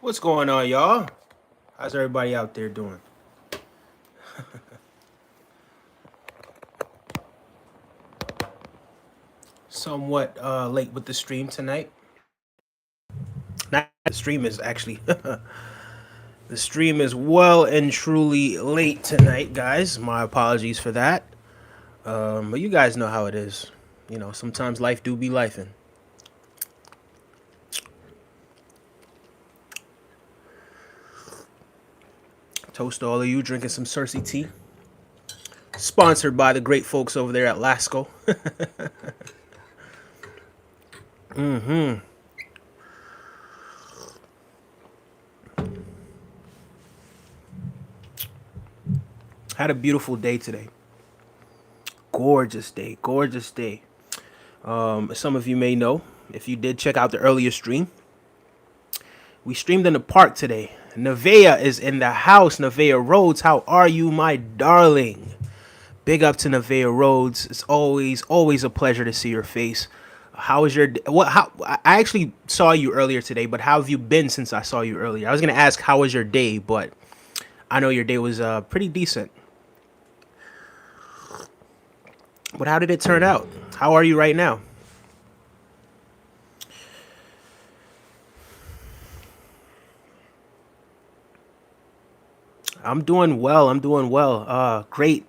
What's going on, y'all? How's everybody out there doing? Somewhat late with the stream tonight. Not the stream is actually the stream is well and truly late tonight, guys. My apologies for that. But you guys know how it is. Sometimes life do be lifing. Toast to all of you drinking some Cersei tea. Sponsored by the great folks over there at Lasco. Had a beautiful day today. Gorgeous day. Gorgeous day. As some of you may know, if you did check out the earlier stream, we streamed in the park today. Nevaeh is in the house. Nevaeh Rhodes, how are you, my darling? Big up to Nevaeh Rhodes. It's always a pleasure to see your face. How is your what? How I actually saw you earlier today, but how have you been since I saw you earlier? I was gonna ask how was your day, but I know your day was pretty decent. But how did it turn out? How are you right now? I'm doing well. I'm doing well. Great.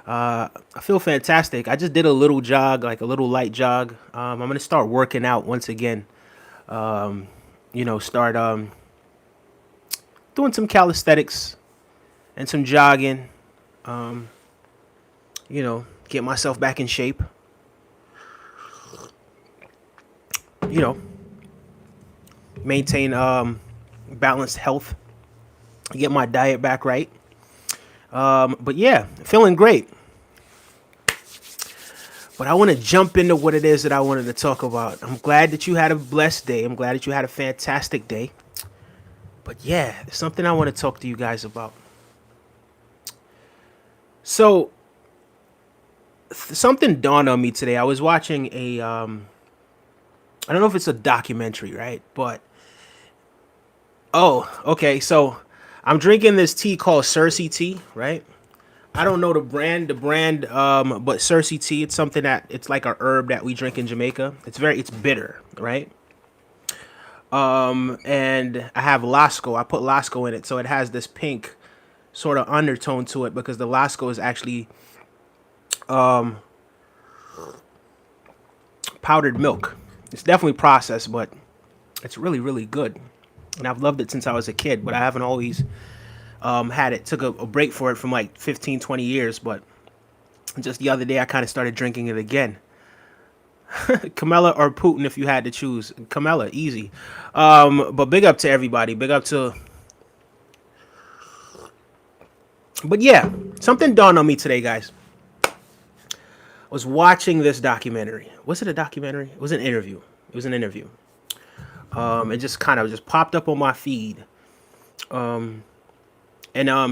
I feel fantastic. I just did a little jog, like a little light jog. I'm gonna start working out once again. Start doing some calisthenics and some jogging. Get myself back in shape. You know, maintain balanced health. Get my diet back right. But yeah, feeling great. But I want to jump into what it is that I wanted to talk about. I'm glad that you had a blessed day. I'm glad that you had a fantastic day. But yeah, there's something I want to talk to you guys about. So, something dawned on me today. I was watching I don't know if it's a documentary, right? But oh, okay. So, I'm drinking this tea called Cersei tea, right? I don't know the brand, but Cersei tea. It's something that it's like a herb that we drink in Jamaica. It's bitter, right? And I have Lasco. I put Lasco in it, so it has this pink sort of undertone to it because the Lasco is actually powdered milk. It's definitely processed, but it's really really good, and I've loved it since I was a kid. But I haven't always had it. Took a break for it from like 15, 20 years, but just the other day I kind of started drinking it again. Camilla or Putin if you had to choose. Camilla, easy. But big up to everybody. Big up to. But yeah, something dawned on me today, guys. I was watching this documentary. Was it a documentary? It was an interview. It was an interview. It just kind of just popped up on my feed. And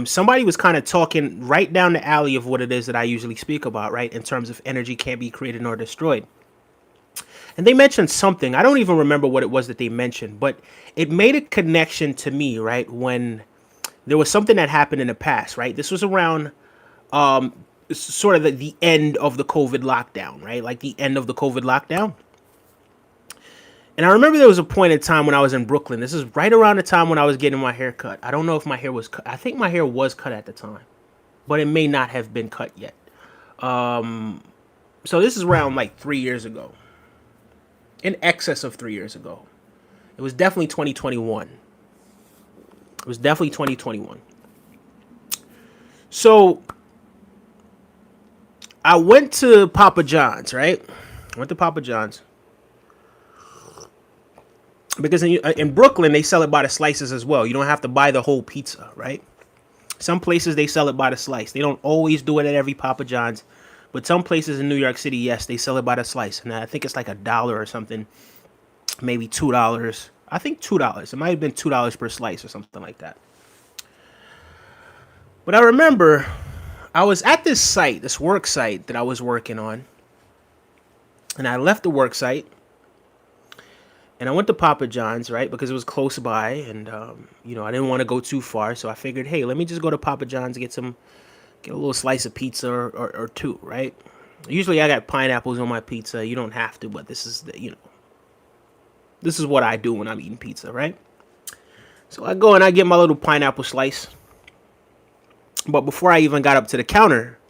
somebody was kind of talking right down the alley of what it is that I usually speak about, right? In terms of energy can't be created nor destroyed. And they mentioned something. I don't even remember what it was that they mentioned, but it made a connection to me, right? When there was something that happened in the past, right? This was around sort of the end of the COVID lockdown, right? Like the end of the COVID lockdown. And I remember there was a point in time when I was in Brooklyn. This is right around the time when I was getting my hair cut. I don't know if my hair was cut. I think my hair was cut at the time, but it may not have been cut yet. So this is around like 3 years ago, in excess of 3 years ago. It was definitely 2021. It was definitely 2021. So I went to Papa John's, right? I went to Papa John's because in Brooklyn they sell it by the slices as well. You don't have to buy the whole pizza, right? Some places they sell it by the slice. They don't always do it at every Papa John's, but some places in New York City, yes, they sell it by the slice, and I think it's like $1 or something, maybe $2. I think $2. It might have been $2 per slice or something like that. But I remember I was at this site, this work site that I was working on, and I left the work site, And I went to Papa John's, right, because it was close by, and I didn't want to go too far, so I figured, hey, let me just go to Papa John's, get a little slice of pizza or two, right? Usually I got pineapples on my pizza. You don't have to, but this is what I do when I'm eating pizza, right? So I go and I get my little pineapple slice. But before I even got up to the counter,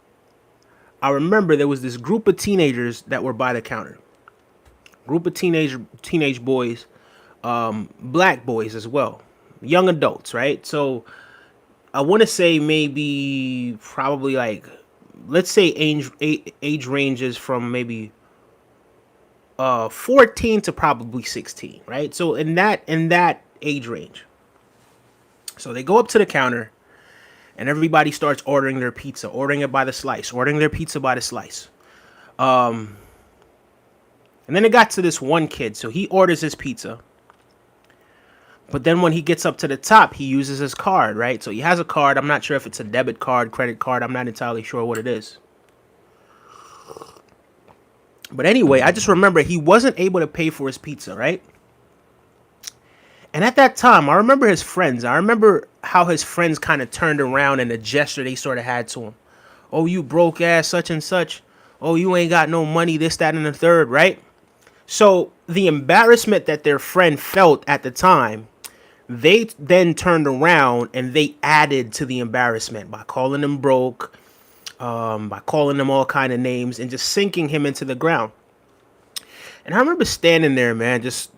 I remember there was this group of teenagers that were by the counter. Group of teenage boys, black boys as well, young adults, right? So I want to say maybe probably like, let's say age ranges from maybe 14 to probably 16, right? So in that age range. So they go up to the counter and everybody starts ordering their pizza, ordering it by the slice, ordering their pizza by the slice. And then it got to this one kid. So he orders his pizza. But then when he gets up to the top, he uses his card, right? So he has a card. I'm not sure if it's a debit card, credit card. I'm not entirely sure what it is. But anyway, I just remember he wasn't able to pay for his pizza, right? And at that time, I remember his friends. I remember how his friends kind of turned around and the gesture they sort of had to him. Oh, you broke ass such and such. Oh, you ain't got no money, this, that, and the third, right? So the embarrassment that their friend felt at the time, they then turned around and they added to the embarrassment by calling him broke, by calling him all kind of names and just sinking him into the ground. And I remember standing there, man, just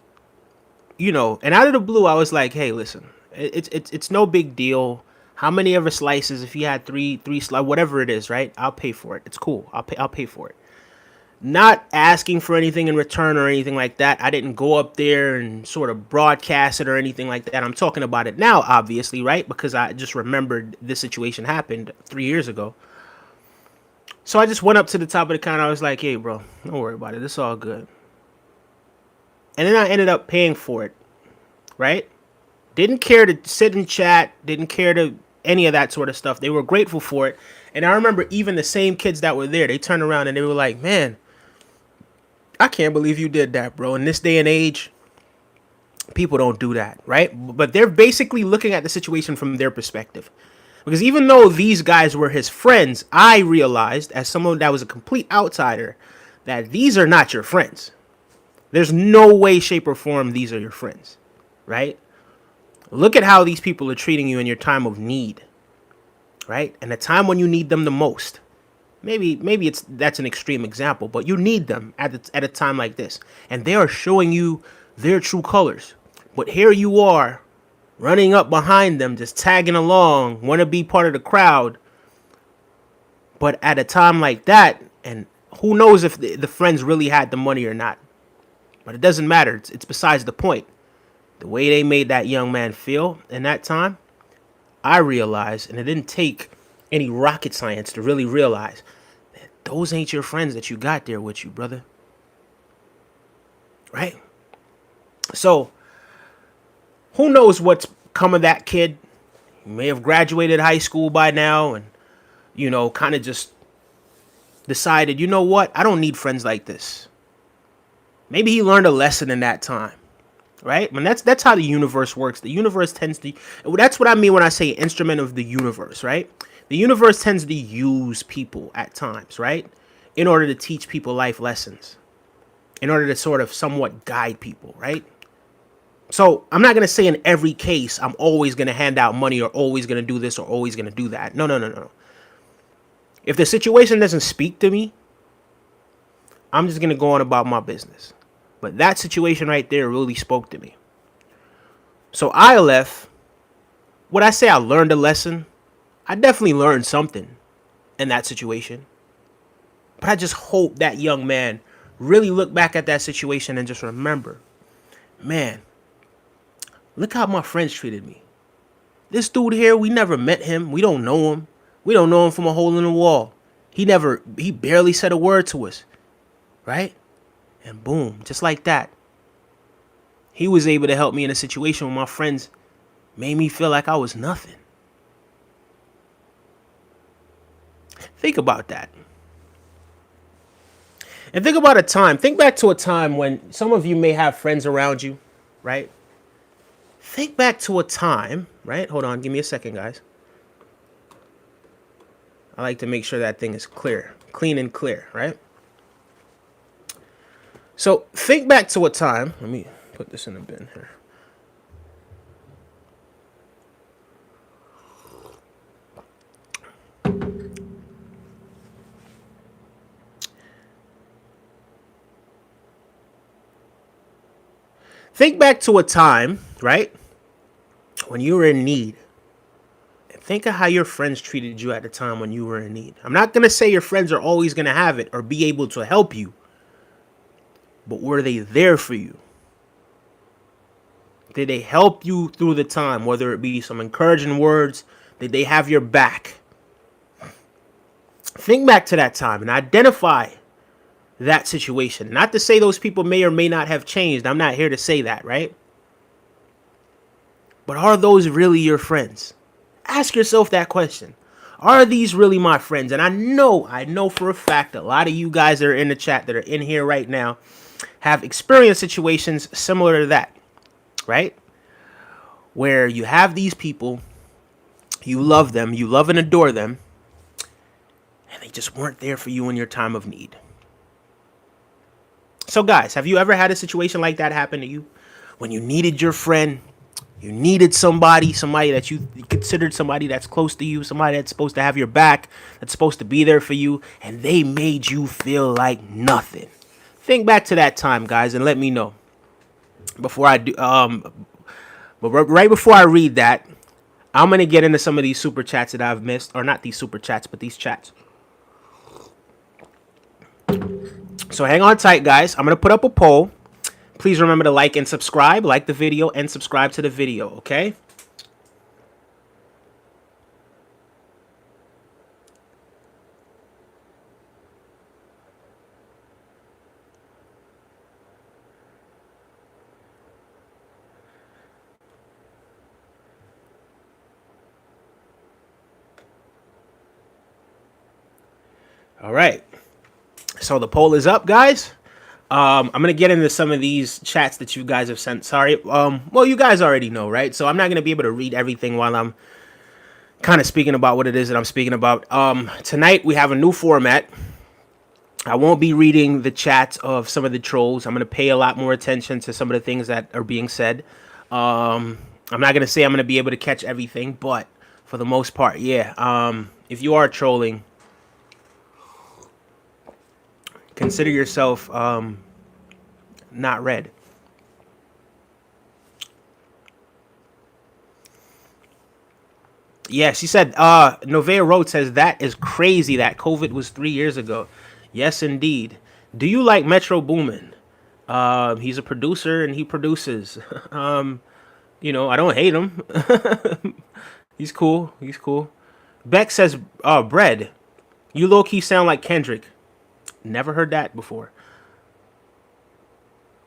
and out of the blue, I was like, "Hey, listen, it's no big deal. How many ever slices? If you had three slices, whatever it is, right? I'll pay for it. It's cool. I'll pay for it." Not asking for anything in return or anything like that. I didn't go up there and sort of broadcast it or anything like that. I'm talking about it now, obviously, right? Because I just remembered this situation happened 3 years ago. So I just went up to the top of the counter. I was like, "Hey, bro, don't worry about it. It's all good." And then I ended up paying for it, right? Didn't care to sit and chat. Didn't care to any of that sort of stuff. They were grateful for it. And I remember even the same kids that were there, they turned around and they were like, "Man, I can't believe you did that, bro. In this day and age, people don't do that, right?" But they're basically looking at the situation from their perspective. Because even though these guys were his friends, I realized, as someone that was a complete outsider, that these are not your friends. There's no way, shape, or form these are your friends, right? Look at how these people are treating you in your time of need, right? And the time when you need them the most. Maybe that's an extreme example, but you need them at a time like this, and they are showing you their true colors. But here you are, running up behind them, just tagging along, want to be part of the crowd. But at a time like that, and who knows if the friends really had the money or not. But it doesn't matter. It's besides the point. The way they made that young man feel in that time, I realized, and it didn't take any rocket science to really realize that those ain't your friends that you got there with you, brother. Right? So, who knows what's come of that kid? He may have graduated high school by now and, kind of just decided, you know what? I don't need friends like this. Maybe he learned a lesson in that time. Right? And that's how the universe works. The universe tends to, that's what I mean when I say instrument of the universe, right? The universe tends to use people at times, right? In order to teach people life lessons, in order to sort of somewhat guide people, right? So I'm not going to say in every case, I'm always going to hand out money or always going to do this or always going to do that. No, no, no, no. If the situation doesn't speak to me, I'm just going to go on about my business. But that situation right there really spoke to me. So I left. Would I say I learned a lesson? I definitely learned something in that situation. But I just hope that young man really look back at that situation and just remember, man, look how my friends treated me. This dude here, we never met him. We don't know him. We don't know him from a hole in the wall. He barely said a word to us. Right? And boom, just like that, he was able to help me in a situation where my friends made me feel like I was nothing. Think about that. And think about think back to a time when some of you may have friends around you, right? Think back to a time, right? Hold on, give me a second, guys. I like to make sure that thing is clear, clean and clear, right? So think back to a time. Let me put this in the bin here. Think back to a time, right, when you were in need. And think of how your friends treated you at the time when you were in need. I'm not going to say your friends are always going to have it or be able to help you, but were they there for you? Did they help you through the time, whether it be some encouraging words? Did they have your back? Think back to that time and identify that situation. Not to say those people may or may not have changed. I'm not here to say that, right? But are those really your friends? Ask yourself that question. Are these really my friends? And I know for a fact a lot of you guys that are in the chat that are in here right now have experienced situations similar to that, right? Where you have these people, you love them, you love and adore them, and they just weren't there for you in your time of need. So guys, have you ever had a situation like that happen to you? When you needed your friend, you needed somebody that you considered somebody that's close to you, somebody that's supposed to have your back, that's supposed to be there for you, and they made you feel like nothing. Think back to that time, guys, and let me know. Before I do, but right before I read that, I'm gonna get into some of these super chats that I've missed, or not these super chats, but these chats. So hang on tight, guys. I'm gonna put up a poll. Please remember to like and subscribe. Like the video and subscribe to the video, okay? All right. So the poll is up, guys. I'm gonna get into some of these chats that you guys have sent. Sorry. Well, you guys already know, right? So I'm not gonna be able to read everything while I'm kind of speaking about what it is that I'm speaking about. Tonight we have a new format. I won't be reading the chats of some of the trolls. I'm gonna pay a lot more attention to some of the things that are being said. I'm not gonna say I'm gonna be able to catch everything, but for the most part, yeah. If you are trolling, consider yourself not read. Yeah, she said, Novea Road says that is crazy that COVID was 3 years ago. Yes, indeed. Do you like Metro Boomin? He's a producer and he produces. I don't hate him. He's cool. He's cool. Beck says, Bread, you low-key sound like Kendrick. Never heard that before.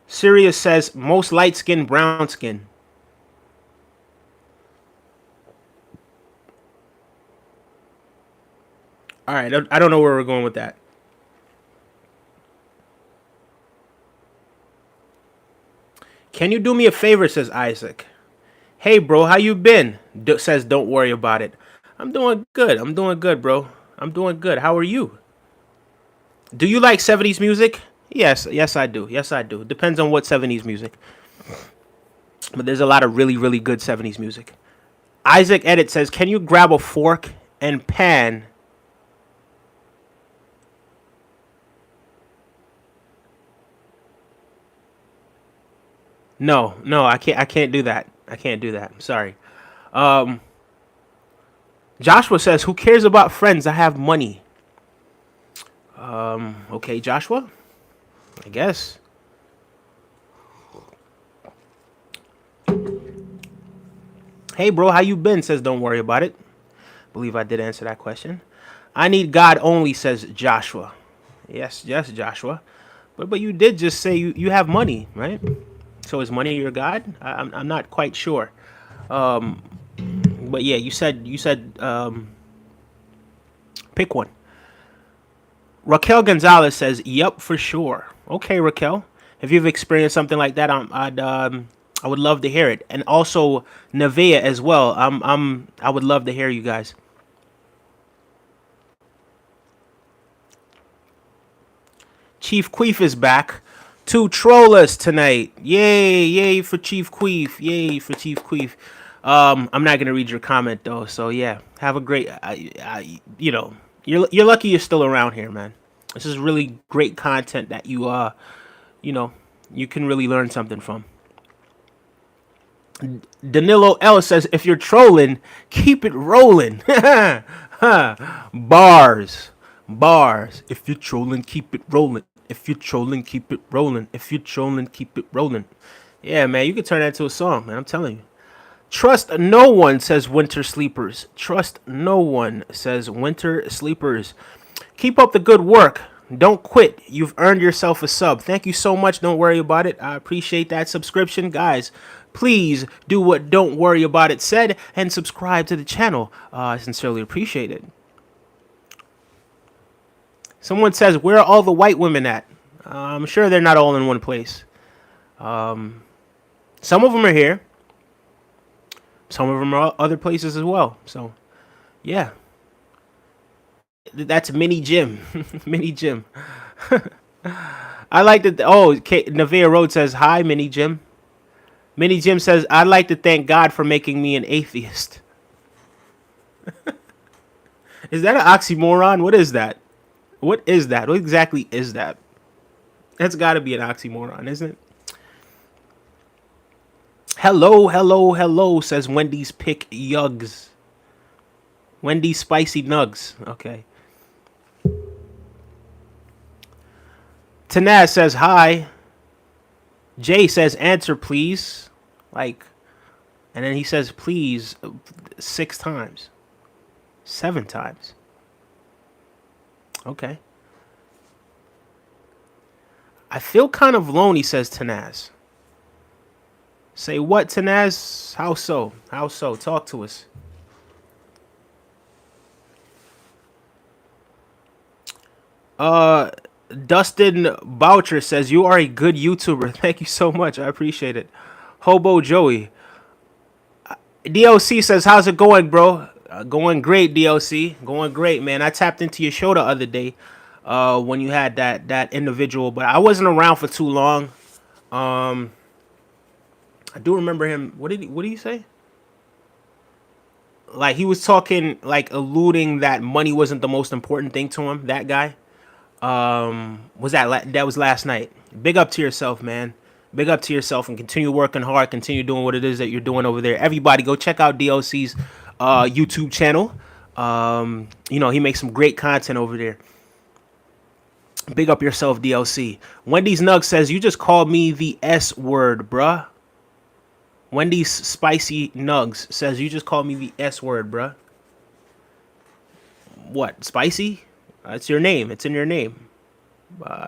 Sirius says, most light skin, brown skin. All right, I don't know where we're going with that. Can you do me a favor, says Isaac. Hey, bro, how you been? Says, don't worry about it. I'm doing good. I'm doing good, bro. I'm doing good. How are you? Do you like 70s music? Yes, I do. Yes, I do. Depends on what 70s music. But there's a lot of really, really good 70s music. Isaac Edit says, can you grab a fork and pan? No, I can't do that. I can't do that. I'm sorry. Joshua says, who cares about friends? I have money. Okay, Joshua, I guess. Hey, bro, how you been? Says, don't worry about it. Believe I did answer that question. I need God only, says Joshua. Yes, Joshua. But you did just say you have money, right? So is money your God? I'm not quite sure. But yeah, you said pick one. Raquel Gonzalez says, "Yep, for sure." Okay, Raquel, if you've experienced something like that, I would love to hear it, and also Nevaeh as well. I would love to hear you guys. Chief Queef is back to troll us tonight. Yay, yay for Chief Queef. Yay for Chief Queef. I'm not gonna read your comment though. So yeah, have a great. You're lucky you're still around here, man. This is really great content that you know, you can really learn something from. Danilo L says, if you're trolling, keep it rolling. Bars. Bars. If you're trolling, keep it rolling. If you're trolling, keep it rolling. If you're trolling, keep it rolling. Yeah, man, you could turn that into a song, man. I'm telling you. Trust no one, says Winter Sleepers. Trust no one, says Winter Sleepers. Keep up the good work. Don't quit. You've earned yourself a sub. Thank you so much. Don't worry about it. I appreciate that subscription. Guys, please do what Don't Worry About It said and subscribe to the channel. I sincerely appreciate it. Someone says, where are all the white women at? I'm sure they're not all in one place. Some of them are here. Some of them are other places as well. So, yeah. That's Mini Jim. Mini Jim. I like that. Oh, Nevaeh Road says, hi, Mini Jim. Mini Jim says, I'd like to thank God for making me an atheist. Is that an oxymoron? What is that? What is that? What exactly is that? That's got to be an oxymoron, isn't it? Hello, hello, hello, says Wendy's Pick Yugs. Wendy's Spicy Nugs. Okay. Tanaz says, hi. Jay says, answer, please. Like, and then he says, please, 6 times. 7 times. Okay. I feel kind of lonely, says Tanaz. Say what, Tanaz? How so? How so? Talk to us. Dustin Boucher says, you are a good YouTuber. Thank you so much. I appreciate it. Hobo Joey. DLC says, how's it going, bro? Going great, DLC. Going great, man. I tapped into your show the other day when you had that individual, but I wasn't around for too long. I do remember him. What did he say? Like, he was talking, like, alluding that money wasn't the most important thing to him, that guy. That was last night. Big up to yourself, man. Big up to yourself, and continue working hard. Continue doing what it is that you're doing over there. Everybody, go check out DLC's YouTube channel. He makes some great content over there. Big up yourself, DLC. Wendy's Nug says, you just called me the S word, bruh. Wendy's Spicy Nugs says, you just called me the S word, bruh. What? Spicy? It's your name. It's in your name.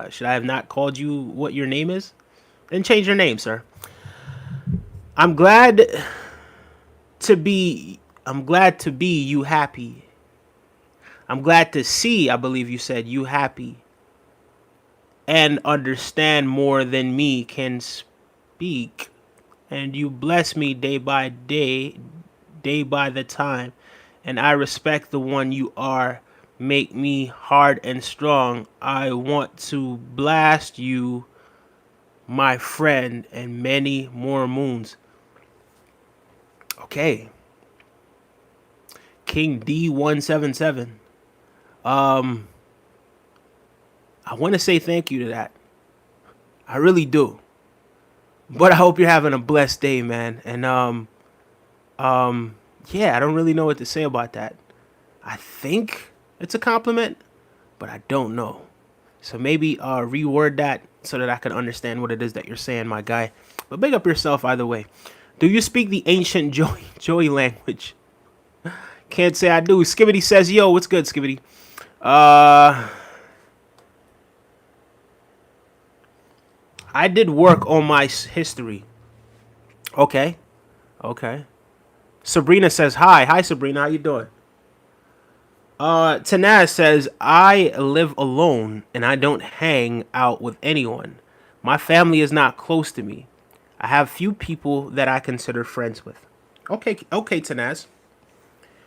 Should I have not called you what your name is? Then change your name, sir. I'm glad to be you happy. I'm glad to see, I believe you said, you happy. And understand more than me can speak. And you bless me day by day, day by the time. And I respect the one you are. Make me hard and strong. I want to blast you, my friend, and many more moons. Okay. King D177. I want to say thank you to that. I really do. But I hope you're having a blessed day, man. And yeah, I don't really know what to say about that. I think it's a compliment, but I don't know. So maybe reword that so that I can understand what it is that you're saying, my guy. But big up yourself either way. Do you speak the ancient Joey language? Can't say I do. Skibbity says, yo, what's good, Skibbity? I did work on my history. Okay. Okay. Sabrina says, hi. Hi, Sabrina. How you doing? Tanaz says, I live alone and I don't hang out with anyone. My family is not close to me. I have few people that I consider friends with. Okay, okay, Tanaz.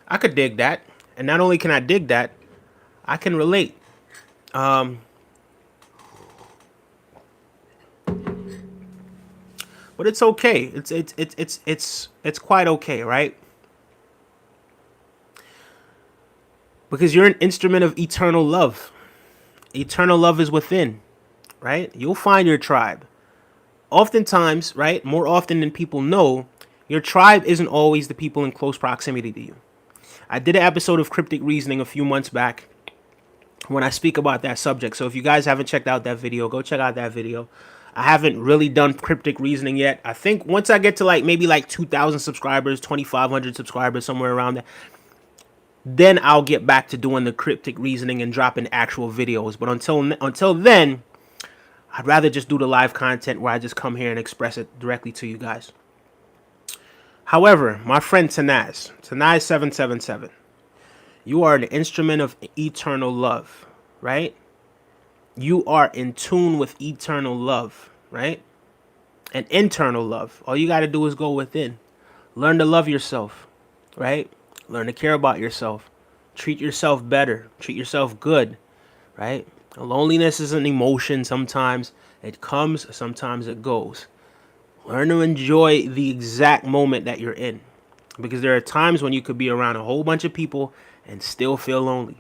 I could dig that. And not only can I dig that, I can relate. Um, but it's okay. It's quite okay, right? Because you're an instrument of eternal love. Eternal love is within, right? You'll find your tribe. Oftentimes, right? More often than people know, your tribe isn't always the people in close proximity to you. I did an episode of Cryptic Reasoning a few months back when I speak about that subject. So if you guys haven't checked out that video, go check out that video. I haven't really done Cryptic Reasoning yet. I think once I get to like maybe like 2,000 subscribers, 2,500 subscribers, somewhere around there, then I'll get back to doing the Cryptic Reasoning and dropping actual videos. But until then, I'd rather just do the live content where I just come here and express it directly to you guys. However, my friend Tanaz777, you are an instrument of eternal love, right? You are in tune with eternal love, right? And internal love. All you got to do is go within. Learn to love yourself, right? Learn to care about yourself. Treat yourself better. Treat yourself good, right? Loneliness is an emotion sometimes. It comes, sometimes it goes. Learn to enjoy the exact moment that you're in. Because there are times when you could be around a whole bunch of people and still feel lonely,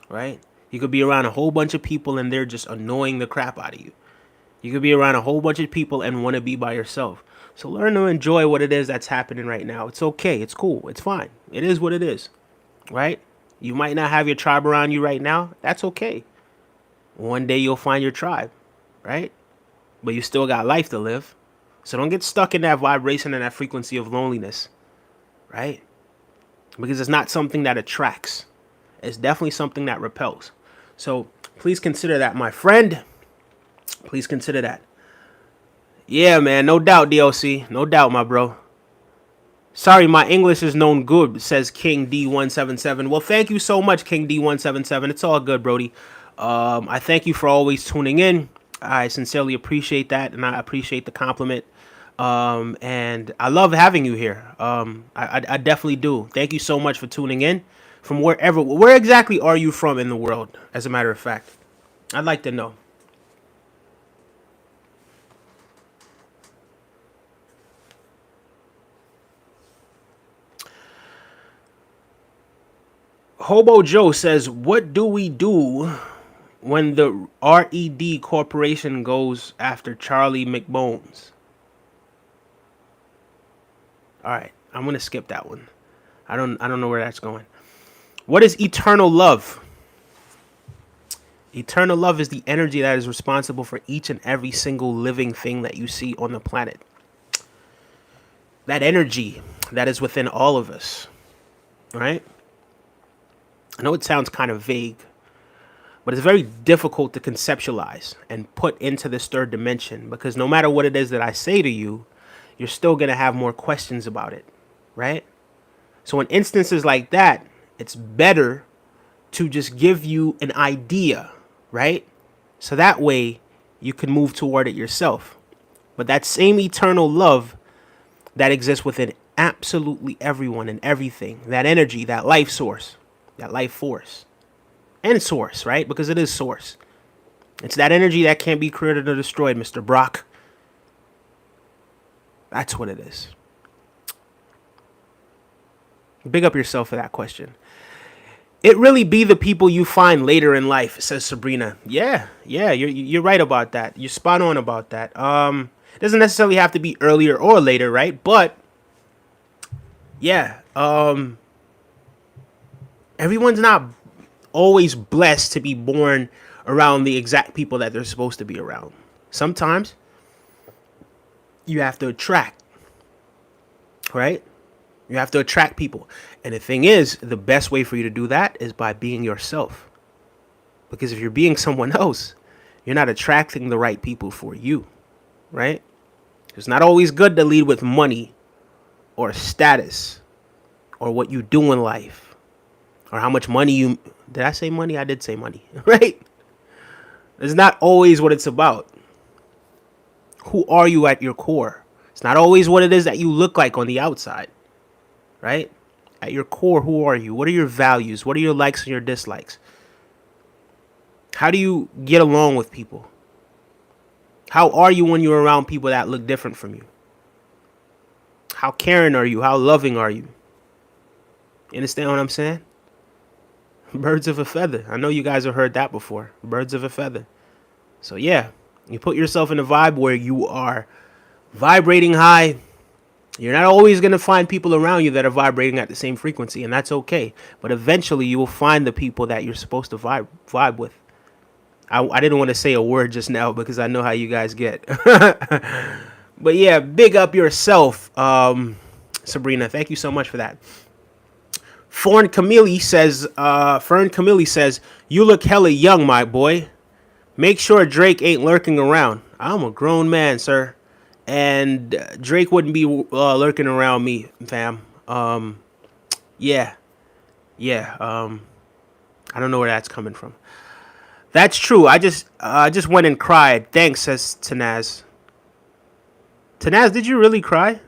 right? You could be around a whole bunch of people and they're just annoying the crap out of you. You could be around a whole bunch of people and want to be by yourself. So learn to enjoy what it is that's happening right now. It's okay. It's cool. It's fine. It is what it is, right? You might not have your tribe around you right now. That's okay. One day you'll find your tribe, right? But you still got life to live. So don't get stuck in that vibration and that frequency of loneliness, right? Because it's not something that attracts. It's definitely something that repels. So please consider that, my friend. Please consider that. Yeah, man, no doubt, DLC. No doubt, my bro. Sorry, my English is known good, says King D177. Well, thank you so much, King D177. It's all good, Brody. I thank you for always tuning in. I sincerely appreciate that, and I appreciate the compliment. And I love having you here. I definitely do. Thank you so much for tuning in. From where exactly are you from in the world, as a matter of fact? I'd like to know. Hobo Joe says, what do we do when the RED Corporation goes after Charlie McBones? All right, I'm going to skip that one. I don't know where that's going. What is eternal love? Eternal love is the energy that is responsible for each and every single living thing that you see on the planet. That energy that is within all of us, right? I know it sounds kind of vague, but it's very difficult to conceptualize and put into this third dimension, because no matter what it is that I say to you, you're still going to have more questions about it, right? So in instances like that, it's better to just give you an idea, right? So that way you can move toward it yourself. But that same eternal love that exists within absolutely everyone and everything, that energy, that life source, that life force, and source, right? Because it is source. It's that energy that can't be created or destroyed, Mr. Brock. That's what it is. Big up yourself for that question. It really be the people you find later in life, says Sabrina. Yeah, you're right about that. You're spot on about that. It doesn't necessarily have to be earlier or later, right? But yeah, everyone's not always blessed to be born around the exact people that they're supposed to be around. Sometimes you have to attract, right? You have to attract people. And the thing is, the best way for you to do that is by being yourself. Because if you're being someone else, you're not attracting the right people for you, right? It's not always good to lead with money or status or what you do in life or how much money you... Did I say money? I did say money, right? It's not always what it's about. Who are you at your core? It's not always what it is that you look like on the outside, right? At your core, who are you? What are your values? What are your likes and your dislikes? How do you get along with people? How are you when you're around people that look different from you? How caring are you? How loving are you? You understand what I'm saying? Birds of a feather. I know you guys have heard that before. Birds of a feather. So yeah, you put yourself in a vibe where you are vibrating high. You're not always going to find people around you that are vibrating at the same frequency, and that's okay. But eventually you will find the people that you're supposed to vibe with. I didn't want to say a word just now because I know how you guys get. But yeah, big up yourself, Sabrina. Thank you so much for that. Fern Camille says, you look hella young, my boy. Make sure Drake ain't lurking around. I'm a grown man, sir. And Drake wouldn't be lurking around me, fam. Yeah. I don't know where that's coming from. That's true. I just went and cried. Thanks, says Tanaz. Tanaz, did you really cry?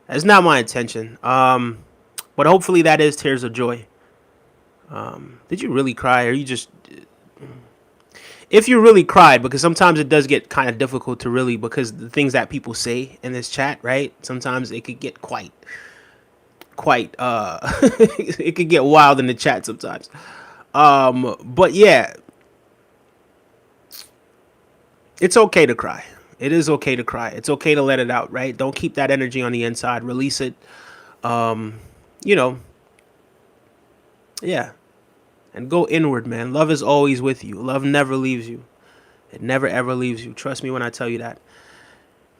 That's not my intention. But hopefully that is tears of joy. Did you really cry, or you just? If you really cried, because sometimes it does get kind of difficult to really, because the things that people say in this chat, right? Sometimes it could get quite it could get wild in the chat sometimes. But yeah, it's okay to cry. It is okay to cry. It's okay to let it out, right? Don't keep that energy on the inside. Release it. You know, yeah. And go inward, man. Love is always with you. Love never leaves you. It never, ever leaves you. Trust me when I tell you that.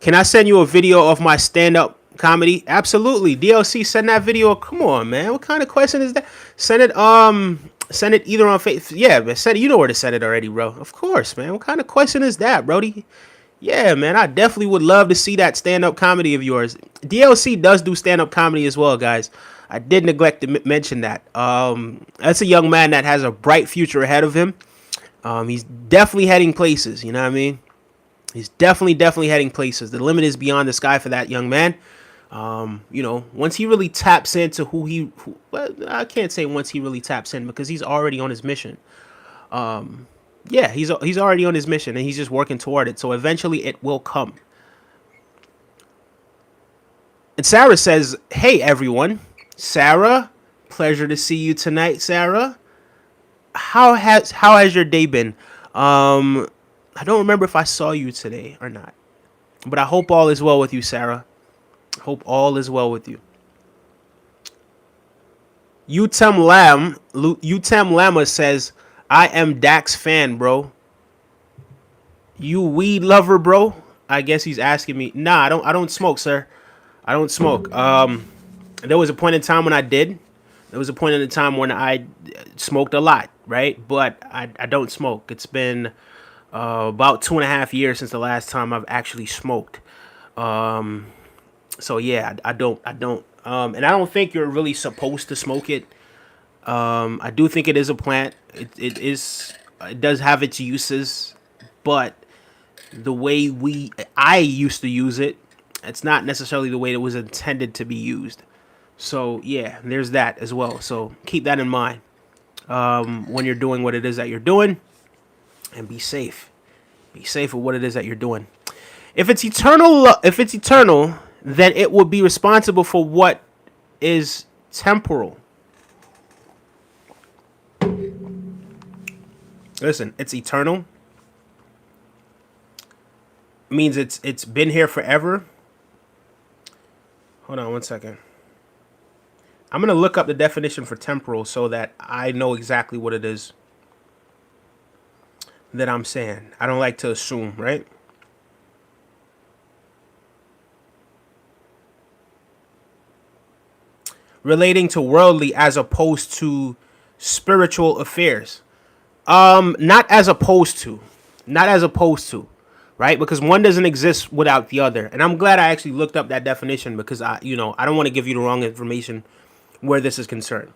Can I send you a video of my stand-up comedy? Absolutely. DLC, send that video. Come on, man. What kind of question is that? Send it either on Facebook. Yeah, man. Send it. You know where to send it already, bro. Of course, man. What kind of question is that, Brody? Yeah, man. I definitely would love to see that stand-up comedy of yours. DLC does do stand-up comedy as well, guys. I did neglect to mention that. That's a young man that has a bright future ahead of him. He's definitely heading places. You know what I mean? He's definitely heading places. The limit is beyond the sky for that young man. You know, once he really taps into well, I can't say once he really taps in, because he's already on his mission. Yeah, he's already on his mission, and he's just working toward it. So eventually it will come. And Sarah says, hey, everyone. Sarah, pleasure to see you tonight, Sarah. How has your day been? I don't remember if I saw you today or not, but I hope all is well with you, Sarah. Hope all is well with you. Utem Lama says, I am Dax fan, bro. You weed lover, bro? I guess he's asking me. Nah, I don't smoke, sir. I don't smoke. There was a point in time when I did. There was a point in the time when I smoked a lot, right? But I don't smoke. It's been about 2.5 years since the last time I've actually smoked. So yeah, I don't. And I don't think you're really supposed to smoke it. I do think it is a plant. It does have its uses, but the way I used to use it, it's not necessarily the way it was intended to be used. So yeah, there's that as well. So keep that in mind when you're doing what it is that you're doing, and be safe. Be safe with what it is that you're doing. If it's eternal, then it will be responsible for what is temporal. Listen, it's eternal. Means it's been here forever. Hold on one second. I'm going to look up the definition for temporal so that I know exactly what it is that I'm saying. I don't like to assume, right? Relating to worldly as opposed to spiritual affairs. Not as opposed to, right? Because one doesn't exist without the other. And I'm glad I actually looked up that definition, because I don't want to give you the wrong information where this is concerned.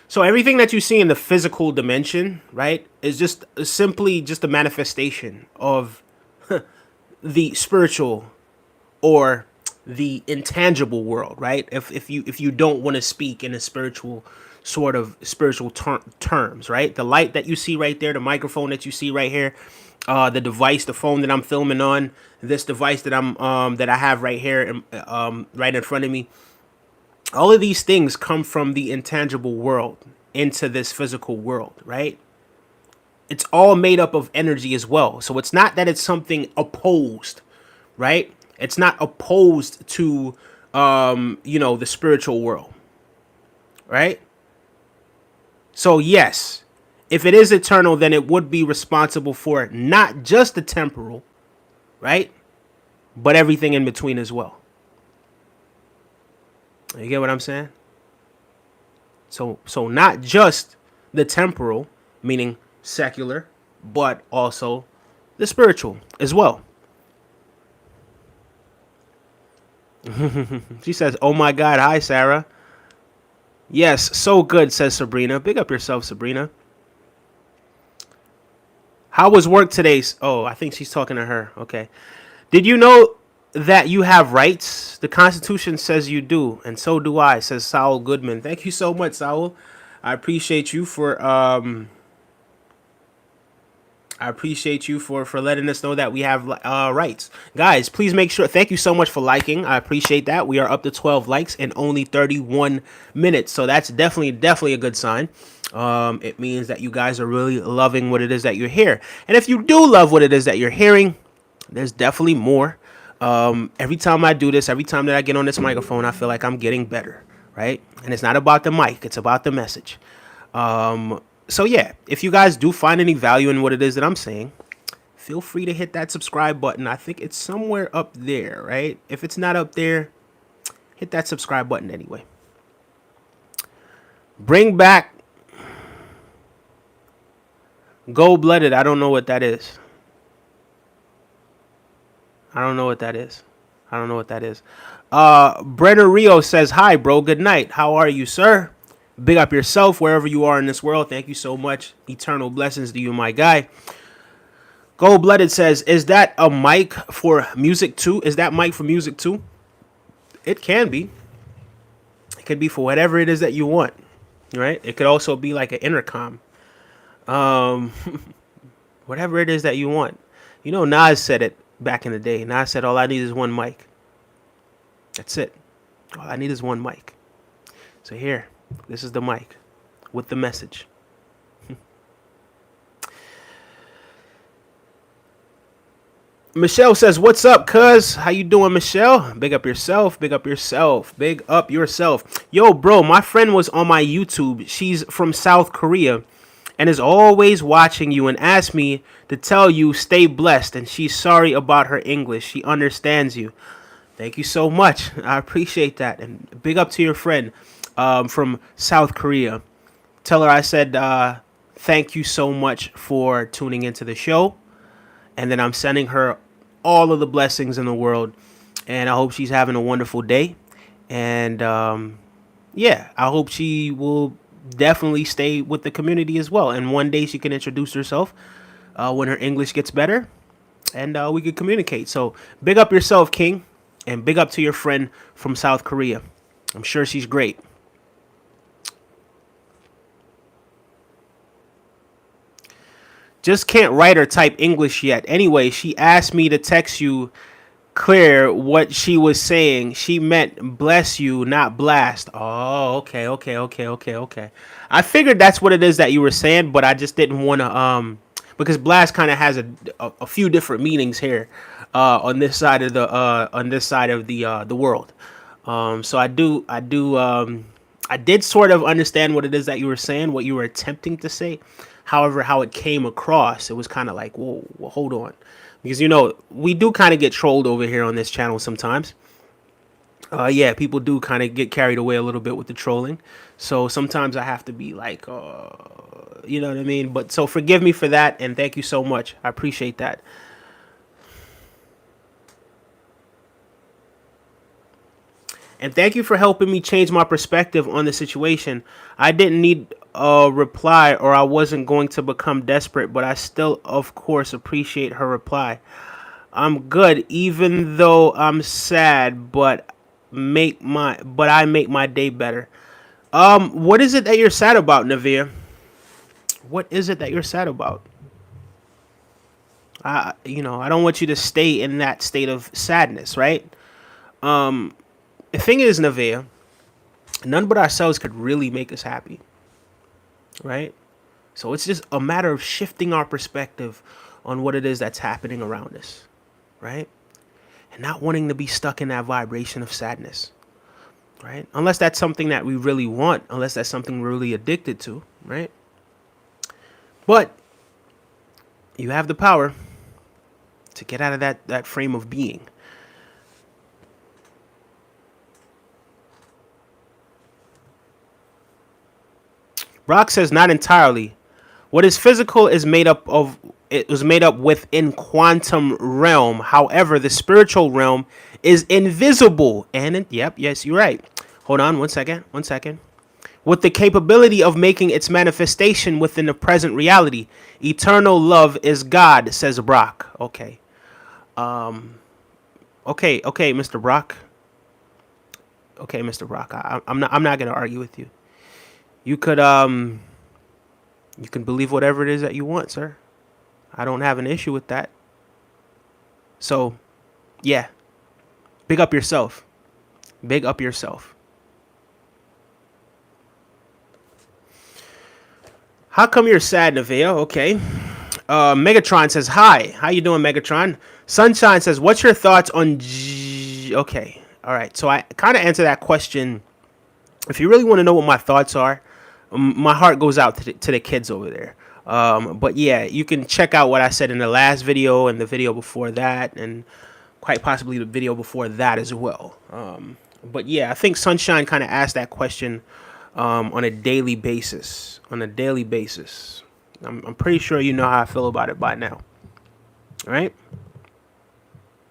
So everything that you see in the physical dimension, right, is just simply just a manifestation of the spiritual or the intangible world, right? If you don't want to speak in a spiritual sort of spiritual terms, right? The light that you see right there, the microphone that you see right here, the device, the phone that I'm filming on, this device that that I have right here, right in front of me. All of these things come from the intangible world into this physical world, right? It's all made up of energy as well. So it's not that it's something opposed, right? It's not opposed to the spiritual world, right? So yes, if it is eternal, then it would be responsible for not just the temporal, right? But everything in between as well. You get what I'm saying? So not just the temporal, meaning secular, but also the spiritual as well. She says, "Oh my God, hi Sarah." Yes, so good, says Sabrina. Big up yourself, Sabrina. How was work today? Oh, I think she's talking to her. Okay. Did you know that you have rights? The Constitution says you do, and so do I, says Saul Goodman. Thank you so much, Saul. I appreciate you for letting us know that we have rights. Guys, please make sure. Thank you so much for liking. I appreciate that. We are up to 12 likes in only 31 minutes. So that's definitely a good sign. It means that you guys are really loving what it is that you're hearing. And if you do love what it is that you're hearing, there's definitely more. Every time I do this, every time that I get on this microphone, I feel like I'm getting better, right? And it's not about the mic. It's about the message. So yeah, if you guys do find any value in what it is that I'm saying, feel free to hit that subscribe button. I think it's somewhere up there, right? If it's not up there, hit that subscribe button anyway. Bring back Gold-Blooded. I don't know what that is. Brenner Rio says, "Hi, bro. Good night. How are you, sir? Big up yourself wherever you are in this world. Thank you so much. Eternal blessings to you, my guy." Gold-Blooded says, "Is that a mic for music too? Is that mic for music too?" It can be. It could be for whatever it is that you want, right? It could also be like an intercom. Whatever it is that you want. You know, Nas said it back in the day. Nas said, "All I need is one mic." That's it. All I need is one mic. So here, this is the mic with the message. Michelle says, "What's up, cuz? How you doing, Michelle? Big up yourself. Big up yourself. Big up yourself." Yo, bro, my friend was on my YouTube. She's from South Korea and is always watching you and asked me to tell you stay blessed and she's sorry about her English. She understands you. Thank you so much. I appreciate that. And big up to your friend from South Korea. Tell her I said thank you so much for tuning into the show. And then I'm sending her all of the blessings in the world. And I hope she's having a wonderful day. And yeah, I hope she will definitely stay with the community as well. And one day she can introduce herself when her English gets better. And we can communicate. So big up yourself, King. And big up to your friend from South Korea. I'm sure she's great. Just can't write or type English yet. Anyway, she asked me to text you clear what she was saying. She meant bless you, not blast. Oh, okay. I figured that's what it is that you were saying, but I just didn't want to because blast kind of has a few different meanings here on this side of the world. So I did sort of understand what it is that you were saying, what you were attempting to say. However, how it came across, it was kind of like, whoa, well, hold on. Because, we do kind of get trolled over here on this channel sometimes. Yeah, people do kind of get carried away a little bit with the trolling. So sometimes I have to be like, you know what I mean? But so forgive me for that. And thank you so much. I appreciate that. And thank you for helping me change my perspective on the situation. I didn't need a reply or I wasn't going to become desperate, but I still, of course, appreciate her reply. I'm good, even though I'm sad, but I make my day better. What is it that you're sad about, Navia? What is it that you're sad about? I don't want you to stay in that state of sadness, right? The thing is, Navia, none but ourselves could really make us happy, right? So it's just a matter of shifting our perspective on what it is that's happening around us, right? And not wanting to be stuck in that vibration of sadness, right? Unless that's something that we really want, unless that's something we're really addicted to, right? But you have the power to get out of that frame of being. Brock says not entirely. What is physical is made up of it was made up within quantum realm. However, the spiritual realm is invisible. And yep, yes, you're right. Hold on one second. One second. With the capability of making its manifestation within the present reality. Eternal love is God, says Brock. Okay. Okay, Mr. Brock. Okay, Mr. Brock. I'm not gonna argue with you. You could you can believe whatever it is that you want, sir. I don't have an issue with that. So, yeah, big up yourself. Big up yourself. How come you're sad, Nevaeh? Okay. Megatron says, hi. How you doing, Megatron? Sunshine says, what's your thoughts on Okay. All right. So I kind of answer that question. If you really want to know what my thoughts are, my heart goes out to the kids over there. But yeah, you can check out what I said in the last video and the video before that, and quite possibly the video before that as well. But yeah, I think Sunshine kind of asked that question on a daily basis. On a daily basis. I'm pretty sure you know how I feel about it by now. All right?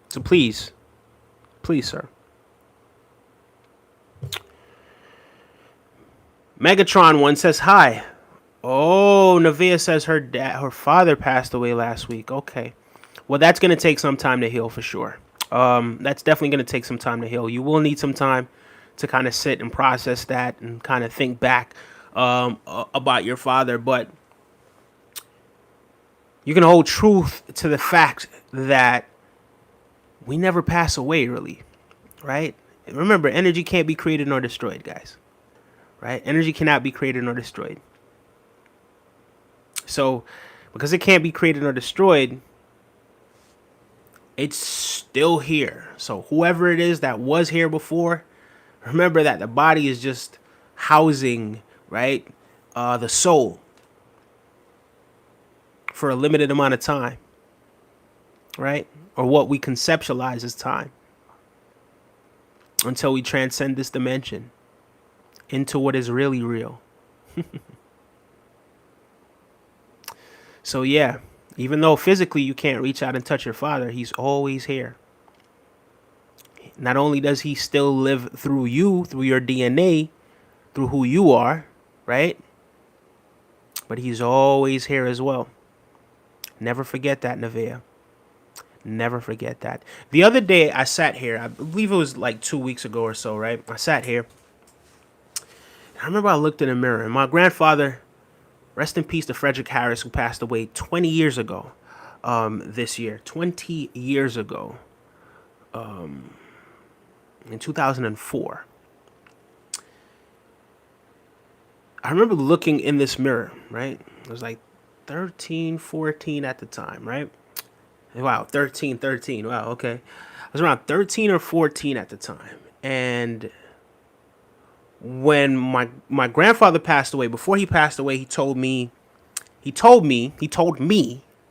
So please, sir. Megatron one says hi. Oh, Nevaeh says her father passed away last week. Okay. Well, that's going to take some time to heal for sure. That's definitely going to take some time to heal. You will need some time to kind of sit and process that and kind of think back about your father. But you can hold truth to the fact that we never pass away, really, right? Remember, energy can't be created nor destroyed, guys. Right? Energy cannot be created nor destroyed. So, because it can't be created or destroyed, it's still here. So, whoever it is that was here before, remember that the body is just housing, right, the soul for a limited amount of time, right? Or what we conceptualize as time until we transcend this dimension into what is really real. So yeah, even though physically you can't reach out and touch your father, he's always here. Not only does he still live through you, through your DNA, through who you are, right? But he's always here as well. Never forget that, Nevaeh. Never forget that. The other day I sat here, I believe it was like 2 weeks ago or so, right? I sat here. I remember I looked in the mirror, and my grandfather, rest in peace to Frederick Harris, who passed away 20 years ago this year. 20 years ago. In 2004. I remember looking in this mirror, right? It was like 13, 14 at the time, right? Wow, 13. Wow, okay. I was around 13 or 14 at the time. And when my grandfather passed away, before he passed away, he told me,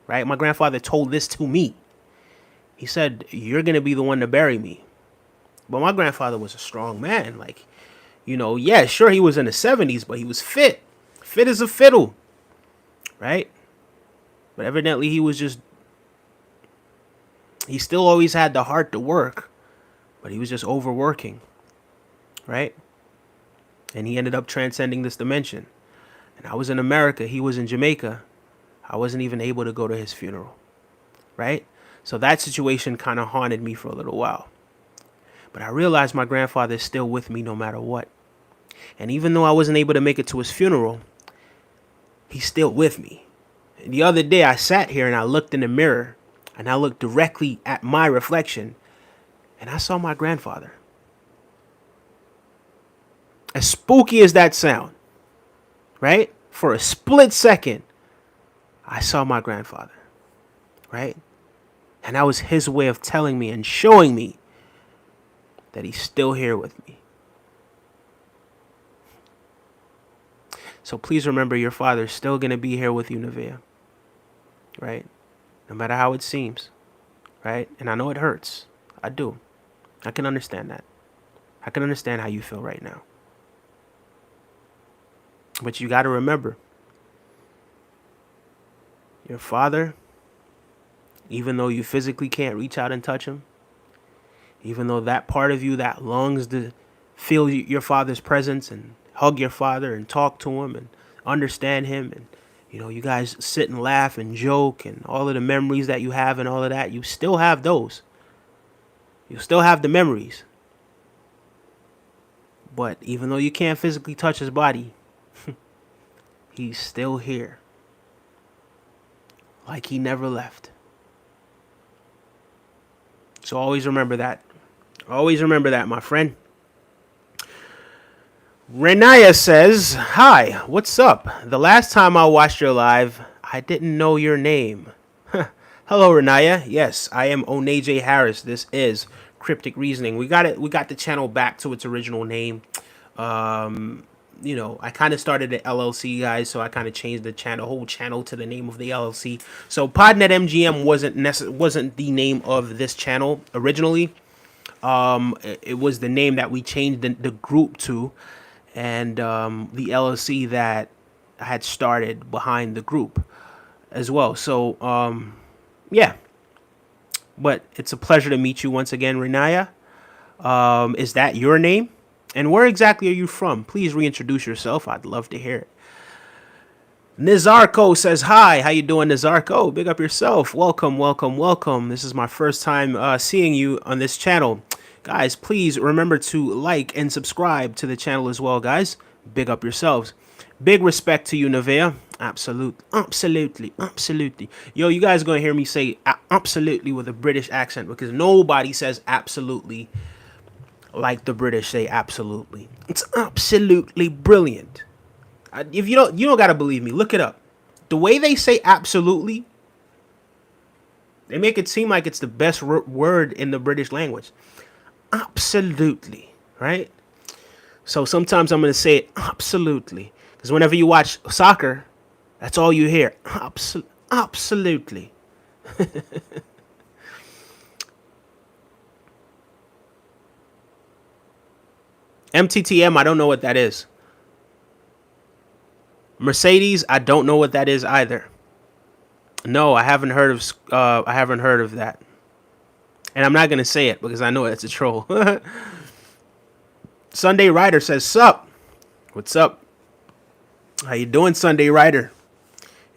right? My grandfather told this to me. He said, you're going to be the one to bury me. But my grandfather was a strong man. Like, yeah, sure, he was in the 70s, but he was fit. Fit as a fiddle, right? But evidently he still always had the heart to work, but he was just overworking, right? And he ended up transcending this dimension. And I was in America. He was in Jamaica. I wasn't even able to go to his funeral, right? So that situation kind of haunted me for a little while. But I realized my grandfather is still with me no matter what. And even though I wasn't able to make it to his funeral, he's still with me. And the other day I sat here and I looked in the mirror and I looked directly at my reflection and I saw my grandfather. As spooky as that sound, right? For a split second, I saw my grandfather, right? And that was his way of telling me and showing me that he's still here with me. So please remember, your father's still going to be here with you, Nevaeh, right? No matter how it seems, right? And I know it hurts. I do. I can understand that. I can understand how you feel right now. But you got to remember, your father, even though you physically can't reach out and touch him, even though that part of you that longs to feel your father's presence and hug your father and talk to him and understand him, and you guys sit and laugh and joke and all of the memories that you have and all of that, you still have those. You still have the memories. But even though you can't physically touch his body, he's still here. Like he never left. So always remember that. Always remember that, my friend. Renaya says, "Hi, what's up? The last time I watched your live, I didn't know your name." Hello, Renaya. Yes, I am Oneje Harris. This is Cryptic Reasoning. We got it. We got the channel back to its original name. I kind of started the LLC, guys, so I kind of changed the whole channel to the name of the LLC. So Podnet MGM wasn't the name of this channel originally. It was the name that we changed the group to, and the LLC that I had started behind the group as well. So yeah, but it's a pleasure to meet you once again, Renaya. Is that your name? And where exactly are you from? Please reintroduce yourself. I'd love to hear it. Nizarko says, "Hi, how you doing, Nizarko? Big up yourself. Welcome, welcome, welcome. This is my first time seeing you on this channel. Guys, please remember to like and subscribe to the channel as well, guys. Big up yourselves. Big respect to you, Nevaeh. Absolutely. Yo, you guys going to hear me say absolutely with a British accent, because nobody says absolutely like the British say absolutely. It's absolutely brilliant. If you don't gotta believe me, look it up. The way they say absolutely, they make it seem like it's the best word in the British language. Absolutely, right? So sometimes I'm gonna say it absolutely, because whenever you watch soccer, that's all you hear. Absolutely. MTTM, I don't know what that is. Mercedes, I don't know what that is either. No, I haven't heard of that. And I'm not gonna say it because I know it's a troll. Sunday Rider says, "Sup? What's up? How you doing, Sunday Rider?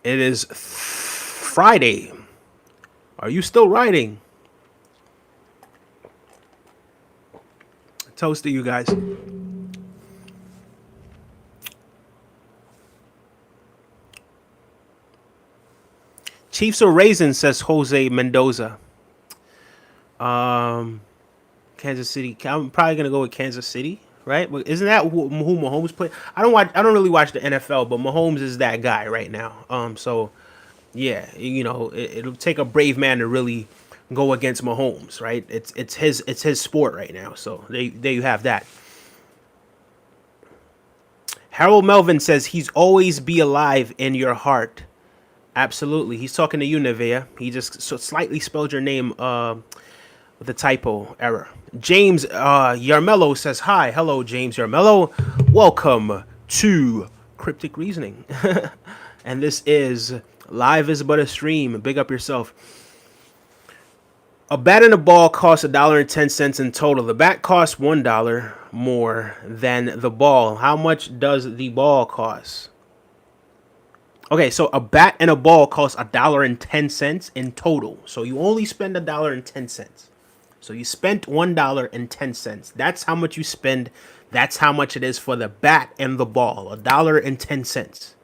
It is Friday. Are you still riding?" Toast to you guys. Chiefs or Raisins, says Jose Mendoza. Kansas City. I'm probably gonna go with Kansas City, right? Isn't that who Mahomes play? I don't really watch the NFL, but Mahomes is that guy right now. So yeah, it'll take a brave man to really go against Mahomes, right? It's his sport right now. So there you have that. Harold Melvin says, "He's always be alive in your heart." Absolutely. He's talking to you, Nevaeh. He just slightly spelled your name with a typo error. James Yarmello says, "Hi." Hello, James Yarmello. Welcome to Cryptic Reasoning. And this is Live is But a Stream. Big up yourself. A bat and a ball costs $1.10 in total. The bat costs $1 more than the ball. How much does the ball cost? Okay, so a bat and a ball cost $1.10 in total. So you only spend $1.10. So you spent $1.10. That's how much you spend. That's how much it is for the bat and the ball. $1.10.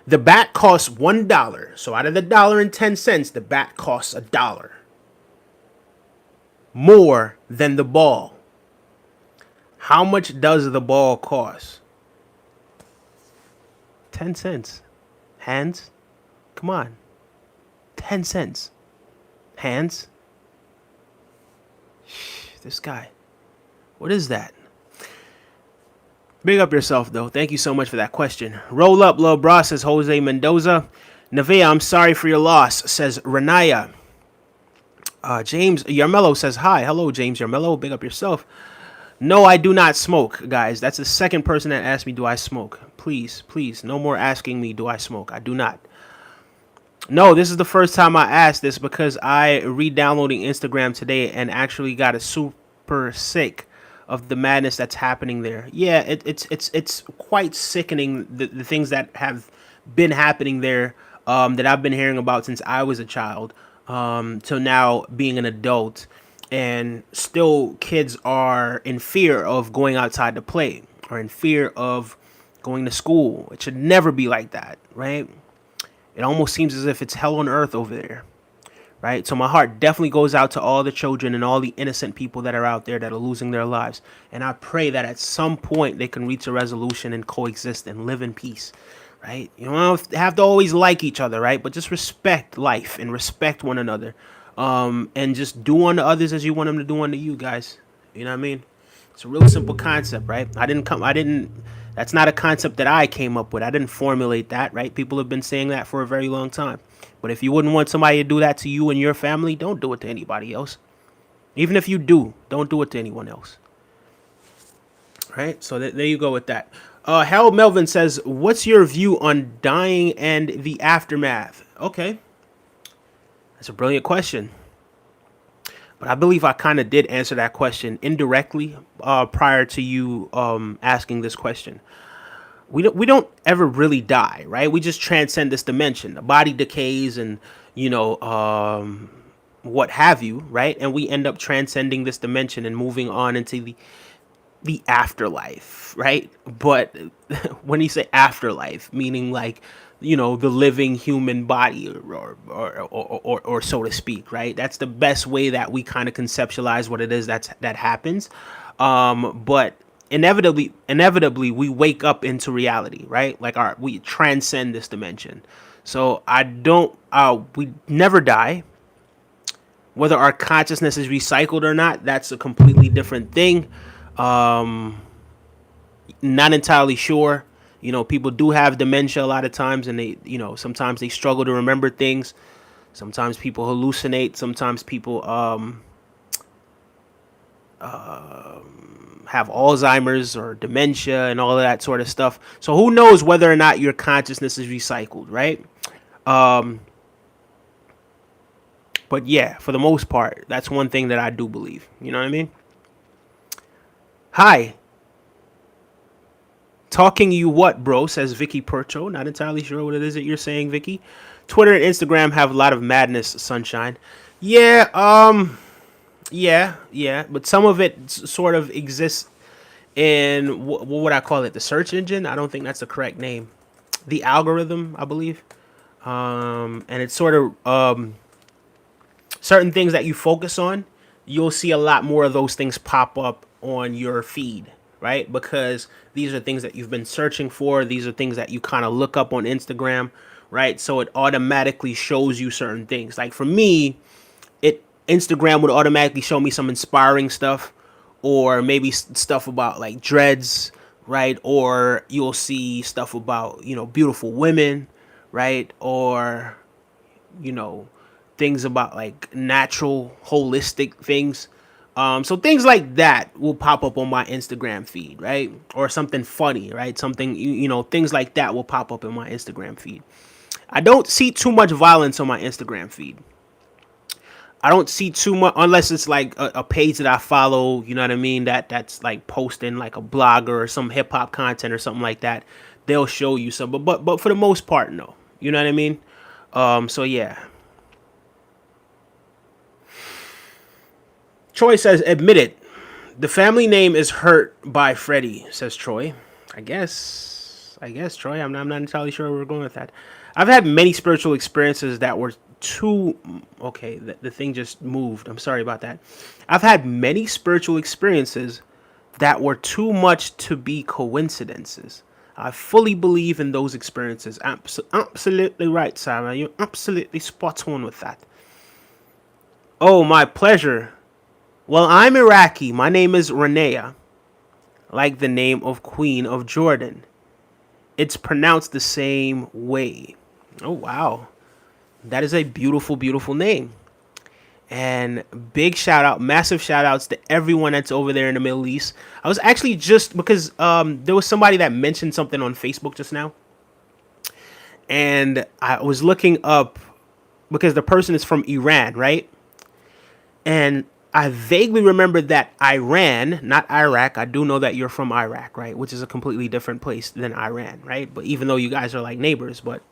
The bat costs $1. So out of the $1.10, the bat costs $1 more than the ball. How much does the ball cost? 10 cents. Hands? Come on. 10 cents. Hands? This guy. What is that? Big up yourself, though. Thank you so much for that question. Roll up, Lil Bra, says Jose Mendoza. Nevea, I'm sorry for your loss, says Renaya. James Yarmello says hi. Hello, James Yarmello. Big up yourself. No, I do not smoke, guys. That's the second person that asked me, do I smoke? Please, please, no more asking me, do I smoke? I do not. No, this is the first time I asked this because I re-downloading Instagram today and actually got a super sick of the madness that's happening there. Yeah, it's quite sickening, the things that have been happening there, that I've been hearing about since I was a child, till now being an adult, and still kids are in fear of going outside to play or in fear of going to school. It should never be like that, right? It almost seems as if it's hell on earth over there, right? So my heart definitely goes out to all the children and all the innocent people that are out there that are losing their lives. And I pray that at some point they can reach a resolution and coexist and live in peace, right? You don't have to always like each other, right? But just respect life and respect one another. And just do unto others as you want them to do unto you, guys. You know what I mean? It's a real simple concept, right? That's not a concept that I came up with. I didn't formulate that, right? People have been saying that for a very long time. But if you wouldn't want somebody to do that to you and your family, don't do it to anybody else. Even if you do, don't do it to anyone else. Right? So there you go with that. Harold Melvin says, what's your view on dying and the aftermath? Okay. That's a brilliant question. But I believe I kind of did answer that question indirectly prior to you asking this question. We don't ever really die, right? We just transcend this dimension. The body decays and, what have you, right? And we end up transcending this dimension and moving on into the afterlife, right? But when you say afterlife, meaning like, the living human body, or so to speak, right? That's the best way that we kind of conceptualize what it is that happens. But inevitably we wake up into reality, right? Like we transcend this dimension. So we never die. Whether our consciousness is recycled or not, that's a completely different thing. Not entirely sure. People do have dementia a lot of times, and they, sometimes they struggle to remember things. Sometimes people hallucinate. Sometimes people have Alzheimer's or dementia and all of that sort of stuff. So who knows whether or not your consciousness is recycled, right? But yeah, for the most part, that's one thing that I do believe. You know what I mean? Hi. Talking you what, bro, says Vicky Percho. Not entirely sure what it is that you're saying, Vicky. Twitter and Instagram have a lot of madness, Sunshine. Yeah, yeah. But some of it sort of exists in, what would I call it? The search engine? I don't think that's the correct name. The algorithm, I believe. And it's sort of certain things that you focus on, you'll see a lot more of those things pop up on your feed, right? Because these are things that you've been searching for. These are things that you kind of look up on Instagram, right? So it automatically shows you certain things. Like for me, Instagram would automatically show me some inspiring stuff, or maybe stuff about like dreads, right? Or you'll see stuff about, beautiful women, right? Or, things about like natural, holistic things. So things like that will pop up on my Instagram feed, right? Or something funny, right? Something, things like that will pop up in my Instagram feed. I don't see too much violence on my Instagram feed. I don't see too much unless it's like a page that I follow. You know what I mean? That's like posting like a blogger or some hip hop content or something like that. They'll show you some, but for the most part, no. You know what I mean? So yeah. Troy says, admit it. The family name is hurt by Freddie, says Troy. I guess, Troy. I'm not entirely sure where we're going with that. I've had many spiritual experiences that were too. Okay, the thing just moved. I'm sorry about that. I've had many spiritual experiences that were too much to be coincidences. I fully believe in those experiences. Absolutely right, Sarah. You're absolutely spot on with that. Oh, my pleasure. Well, I'm Iraqi. My name is Renea, like the name of Queen of Jordan. It's pronounced the same way. Oh, wow. That is a beautiful, beautiful name. And big shout out, massive shout outs to everyone that's over there in the Middle East. I was actually just because there was somebody that mentioned something on Facebook just now. And I was looking up because the person is from Iran, right? And I vaguely remember that Iran, not Iraq. I do know that you're from Iraq, right? Which is a completely different place than Iran, right? But even though you guys are like neighbors, but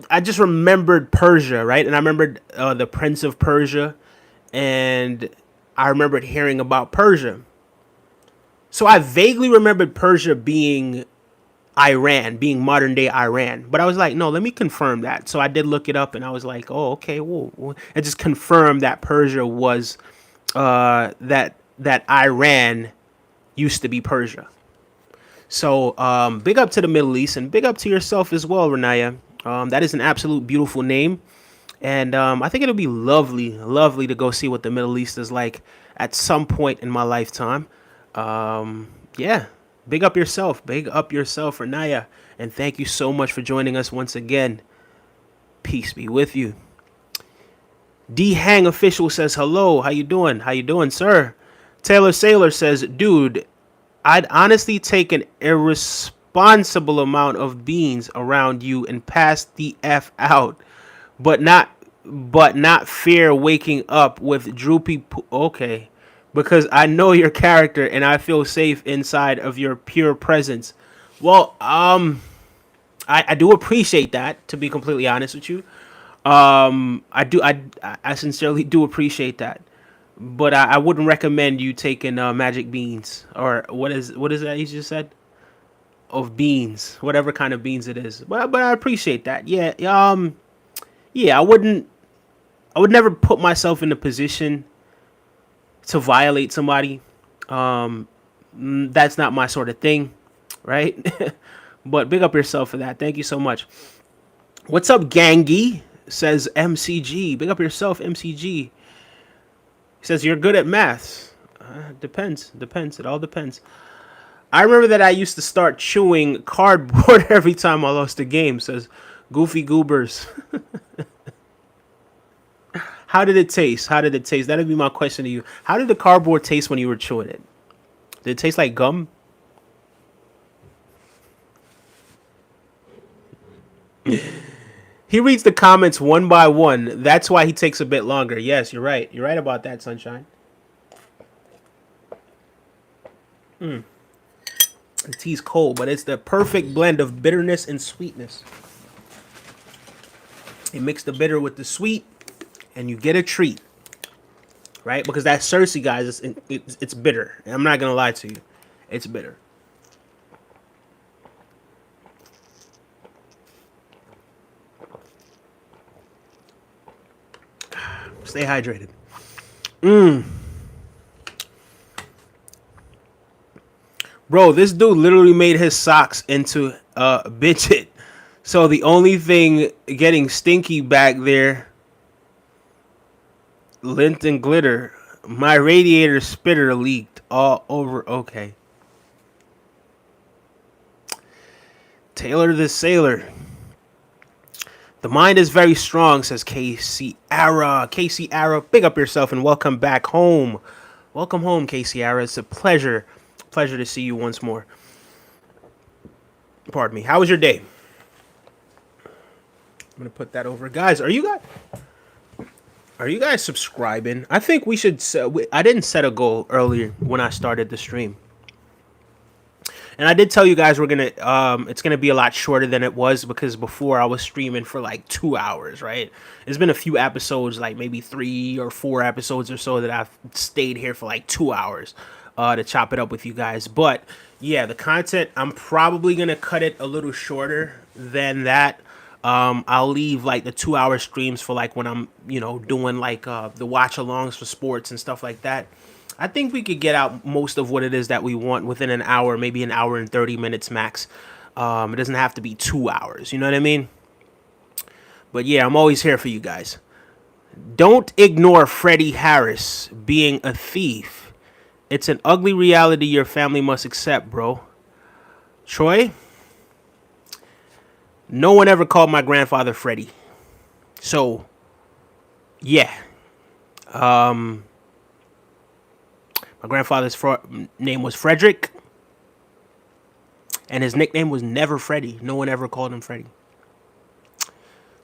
I just remembered Persia, right? And I remembered the Prince of Persia, and I remembered hearing about Persia. So I vaguely remembered Persia being Iran, being modern day Iran. But I was like, no, let me confirm that. So I did look it up, and I was like, oh, okay, whoa. It just confirmed that Persia was that Iran used to be Persia. So big up to the Middle East, and big up to yourself as well, Renaya. That is an absolute beautiful name. And I think it'll be lovely, lovely to go see what the Middle East is like at some point in my lifetime. Yeah, big up yourself. Big up yourself, Renaya. And thank you so much for joining us once again. Peace be with you. D Hang Official says, hello. How you doing? How you doing, sir? Taylor Sailor says, dude, I'd honestly take an irresponsible amount of beans around you and pass the F out. But not fear waking up with droopy okay, because I know your character and I feel safe inside of your pure presence. Well, I do appreciate that, to be completely honest with you. I sincerely do appreciate that, but I wouldn't recommend you taking magic beans, or what is that you just said, of beans, whatever kind of beans it is. But I appreciate that. Yeah, yeah, I would never put myself in a position to violate somebody. That's not my sort of thing, right? But big up yourself for that. Thank you so much. What's up, Gangy? Says MCG. Big up yourself, MCG. He says you're good at maths. Depends. It all depends. I remember that I used to start chewing cardboard every time I lost a game. Says Goofy Goobers. How did it taste? How did it taste? That'd be my question to you. How did the cardboard taste when you were chewing it? Did it taste like gum? He reads the comments one by one. That's why he takes a bit longer. Yes, you're right. You're right about that, Sunshine. The tea's cold, but it's the perfect blend of bitterness and sweetness. You mix the bitter with the sweet, and you get a treat, right? Because that Cersei, guys, it's bitter. I'm not gonna lie to you, it's bitter. Stay hydrated. Bro, this dude literally made his socks into a bitchet. So the only thing getting stinky back there, lint and glitter. My radiator spitter leaked all over. Okay. Taylor the Sailor. The mind is very strong, says Casey Ara. Casey Ara, big up yourself and welcome back home. Welcome home, Casey Ara. It's a pleasure to see you once more. Pardon me. How was your day? I'm gonna put that over, guys. Are you guys? Are you guys subscribing? I think we should. I didn't set a goal earlier when I started the stream, and I did tell you guys we're gonna. It's gonna be a lot shorter than it was because before I was streaming for like 2 hours. Right? There's been a few episodes, like maybe 3 or 4 episodes or so, that I've stayed here for like 2 hours, to chop it up with you guys. But yeah, the content, I'm probably gonna cut it a little shorter than that. I'll leave like the 2 hour streams for like when I'm, doing like the watch alongs for sports and stuff like that. I think we could get out most of what it is that we want within an hour, maybe an hour and 30 minutes max. It doesn't have to be 2 hours. You know what I mean? But yeah, I'm always here for you guys. Don't ignore Freddie Harris being a thief. It's an ugly reality your family must accept, bro. Troy, no one ever called my grandfather Freddie. So, yeah. My grandfather's name was Frederick, and his nickname was never Freddie. No one ever called him Freddie.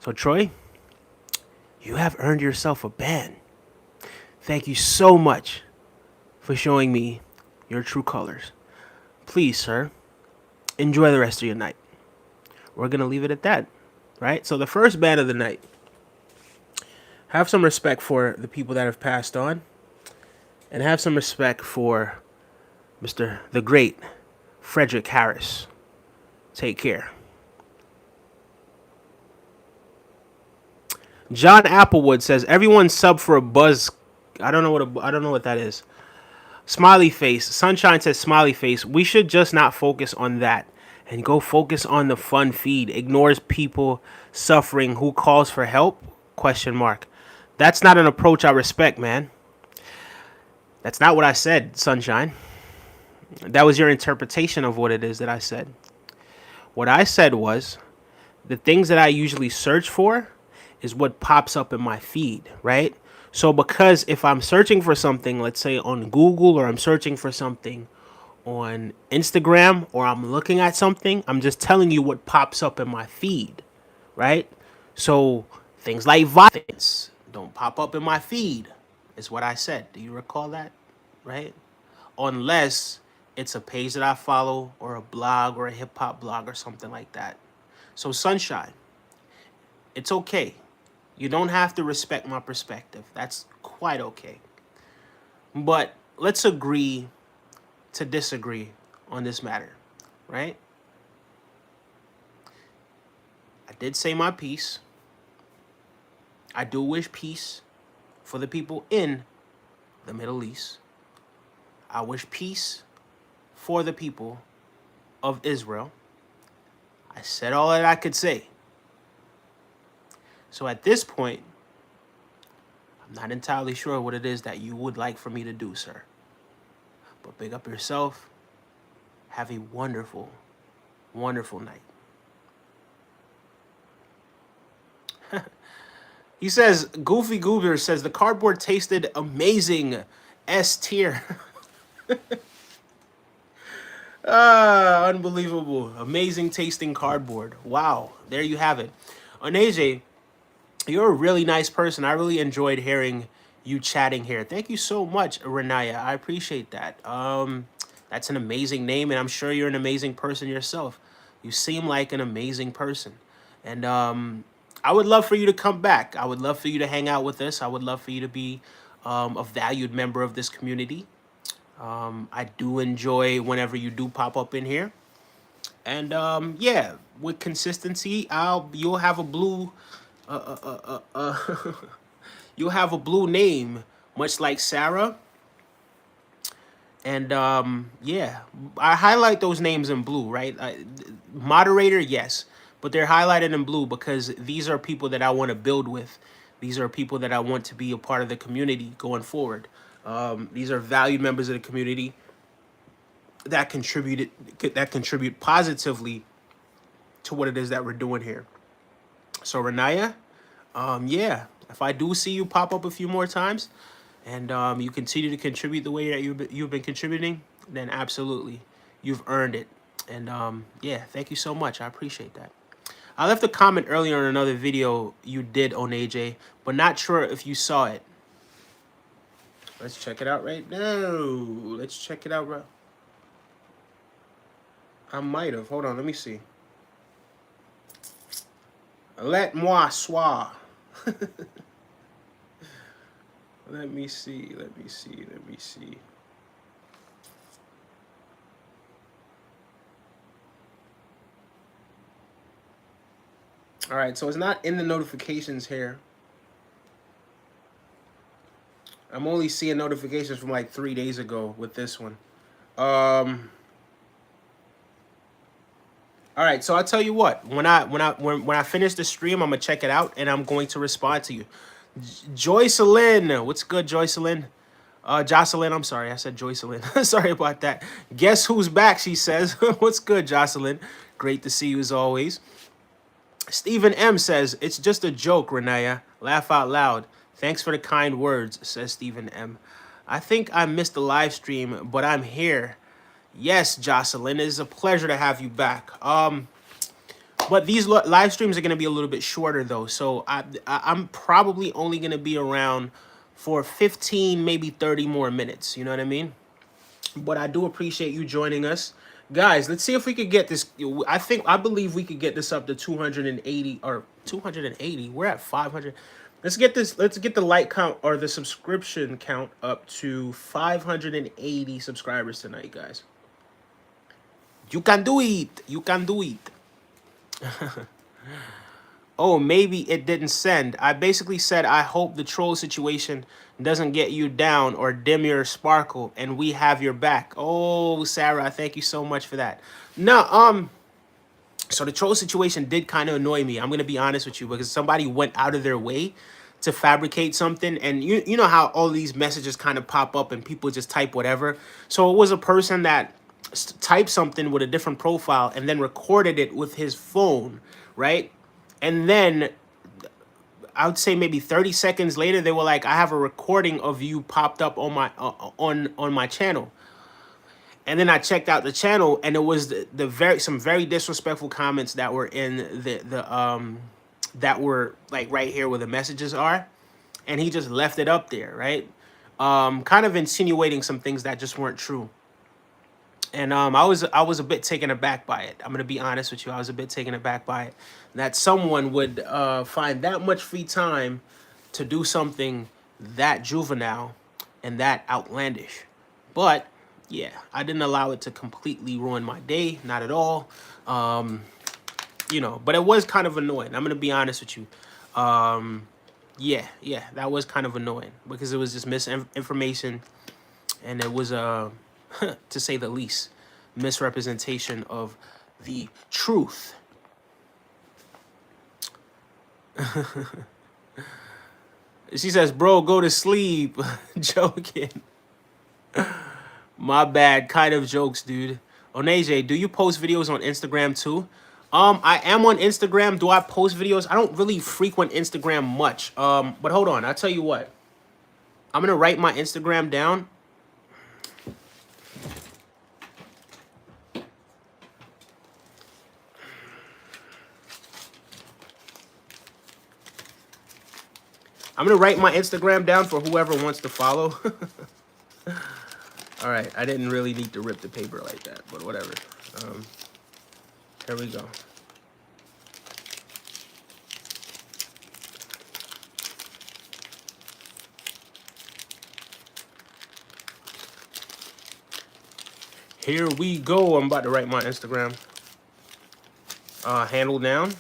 So, Troy, you have earned yourself a ban. Thank you so much for showing me your true colors. Please, sir, enjoy the rest of your night. We're going to leave it at that, right? So, the first ban of the night. Have some respect for the people that have passed on, and have some respect for Mr. the Great Frederick Harris. Take care. John Applewood says everyone sub for a buzz. I don't know what that is. Smiley face. Sunshine says smiley face. We should just not focus on that and go focus on the fun feed. Ignores people suffering who calls for help? Question mark. That's not an approach I respect, man. That's not what I said, Sunshine. That was your interpretation of what it is that I said. What I said was the things that I usually search for is what pops up in my feed, right? So because if I'm searching for something, let's say on Google, or I'm searching for something on Instagram, or I'm looking at something, I'm just telling you what pops up in my feed, right? So things like violence don't pop up in my feed, is what I said. Do you recall that? Right? Unless it's a page that I follow, or a blog, or a hip hop blog, or something like that. So, Sunshine, it's okay. You don't have to respect my perspective. That's quite okay. But let's agree to disagree on this matter, right? I did say my piece. I do wish peace for the people in the Middle East. I wish peace for the people of Israel. I said all that I could say. So at this point, I'm not entirely sure what it is that you would like for me to do, sir. But big up yourself. Have a wonderful, wonderful night. He says, Goofy Goober says, the cardboard tasted amazing. S tier. Unbelievable. Amazing tasting cardboard. Wow. There you have it. Oneje, you're a really nice person. I really enjoyed hearing you chatting here. Thank you so much, Renaya. I appreciate that. That's an amazing name, and I'm sure you're an amazing person yourself. You seem like an amazing person. And I would love for you to come back. I would love for you to hang out with us. I would love for you to be a valued member of this community. I do enjoy whenever you do pop up in here. And yeah, with consistency, you'll have a blue you'll have a blue name, much like Sarah. And yeah, I highlight those names in blue, right? Moderator, yes, but they're highlighted in blue because these are people that I want to build with. These are people that I want to be a part of the community going forward. These are valued members of the community that contribute positively to what it is that we're doing here. So Renaya, yeah, if I do see you pop up a few more times, and you continue to contribute the way that you've been contributing, then absolutely, you've earned it. And yeah, thank you so much. I appreciate that. I left a comment earlier on another video you did, Oneje, but not sure if you saw it. Let's check it out right now. Let's check it out. I might have. Hold on, let me see. Let moi soir. Let me see. Let me see. Let me see. All right, so it's not in the notifications here. I'm only seeing notifications from like 3 days ago with this one. All right, so I'll tell you what. When I finish the stream, I'm gonna check it out and I'm going to respond to you. Joycelyn, what's good, Joycelyn? Jocelyn, I'm sorry, I said Joycelyn. Sorry about that. Guess who's back? She says. What's good, Jocelyn? Great to see you as always. Stephen M says, it's just a joke, Renaya. Laugh out loud. Thanks for the kind words, says Stephen M. I think I missed the live stream, but I'm here. Yes, Jocelyn, it is a pleasure to have you back. But these live streams are going to be a little bit shorter, though. So I'm probably only going to be around for 15, maybe 30 more minutes. You know what I mean? But I do appreciate you joining us. Guys, let's see if we could get this. I believe we could get this up to 280 or 280. We're at 500. Let's get this. Let's get the like count or the subscription count up to 580 subscribers tonight, guys. You can do it. You can do it. Oh, maybe it didn't send. I basically said, I hope the troll situation doesn't get you down or dim your sparkle, and we have your back. Oh, Sarah, thank you so much for that. No, so the troll situation did kind of annoy me. I'm going to be honest with you, because somebody went out of their way to fabricate something. And you know how all these messages kind of pop up and people just type whatever. So it was a person that typed something with a different profile and then recorded it with his phone, right? And then I would say maybe 30 seconds later, they were like, I have a recording of you popped up on my on my channel. And then I checked out the channel, and it was some very disrespectful comments that were in the that were like right here where the messages are, and he just left it up there, right? Kind of insinuating some things that just weren't true. And I was a bit taken aback by it. I'm gonna be honest with you. I was a bit taken aback by it, that someone would find that much free time to do something that juvenile and that outlandish. But yeah, I didn't allow it to completely ruin my day. Not at all. You know, but it was kind of annoying. I'm gonna be honest with you. Yeah, that was kind of annoying because it was just misinformation, and it was to say the least, misrepresentation of the truth. She says, bro, go to sleep. Joking. My bad. Kind of jokes, dude. Oneje, do you post videos on Instagram too? I am on Instagram. Do I post videos? I don't really frequent Instagram much. But hold on. I'll tell you what. I'm going to write my Instagram down. I'm going to write my Instagram down for whoever wants to follow. All right. I didn't really need to rip the paper like that, but whatever. Here we go. Here we go. I'm about to write my Instagram handle down.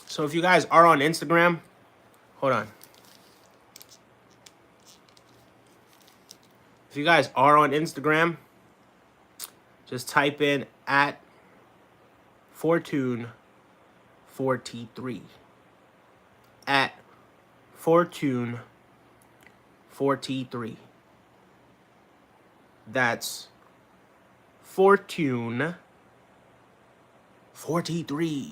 So if you guys are on Instagram, hold on. If you guys are on Instagram, just type in at Fortune4T3. At Fortune4T3. That's Fortune4T3.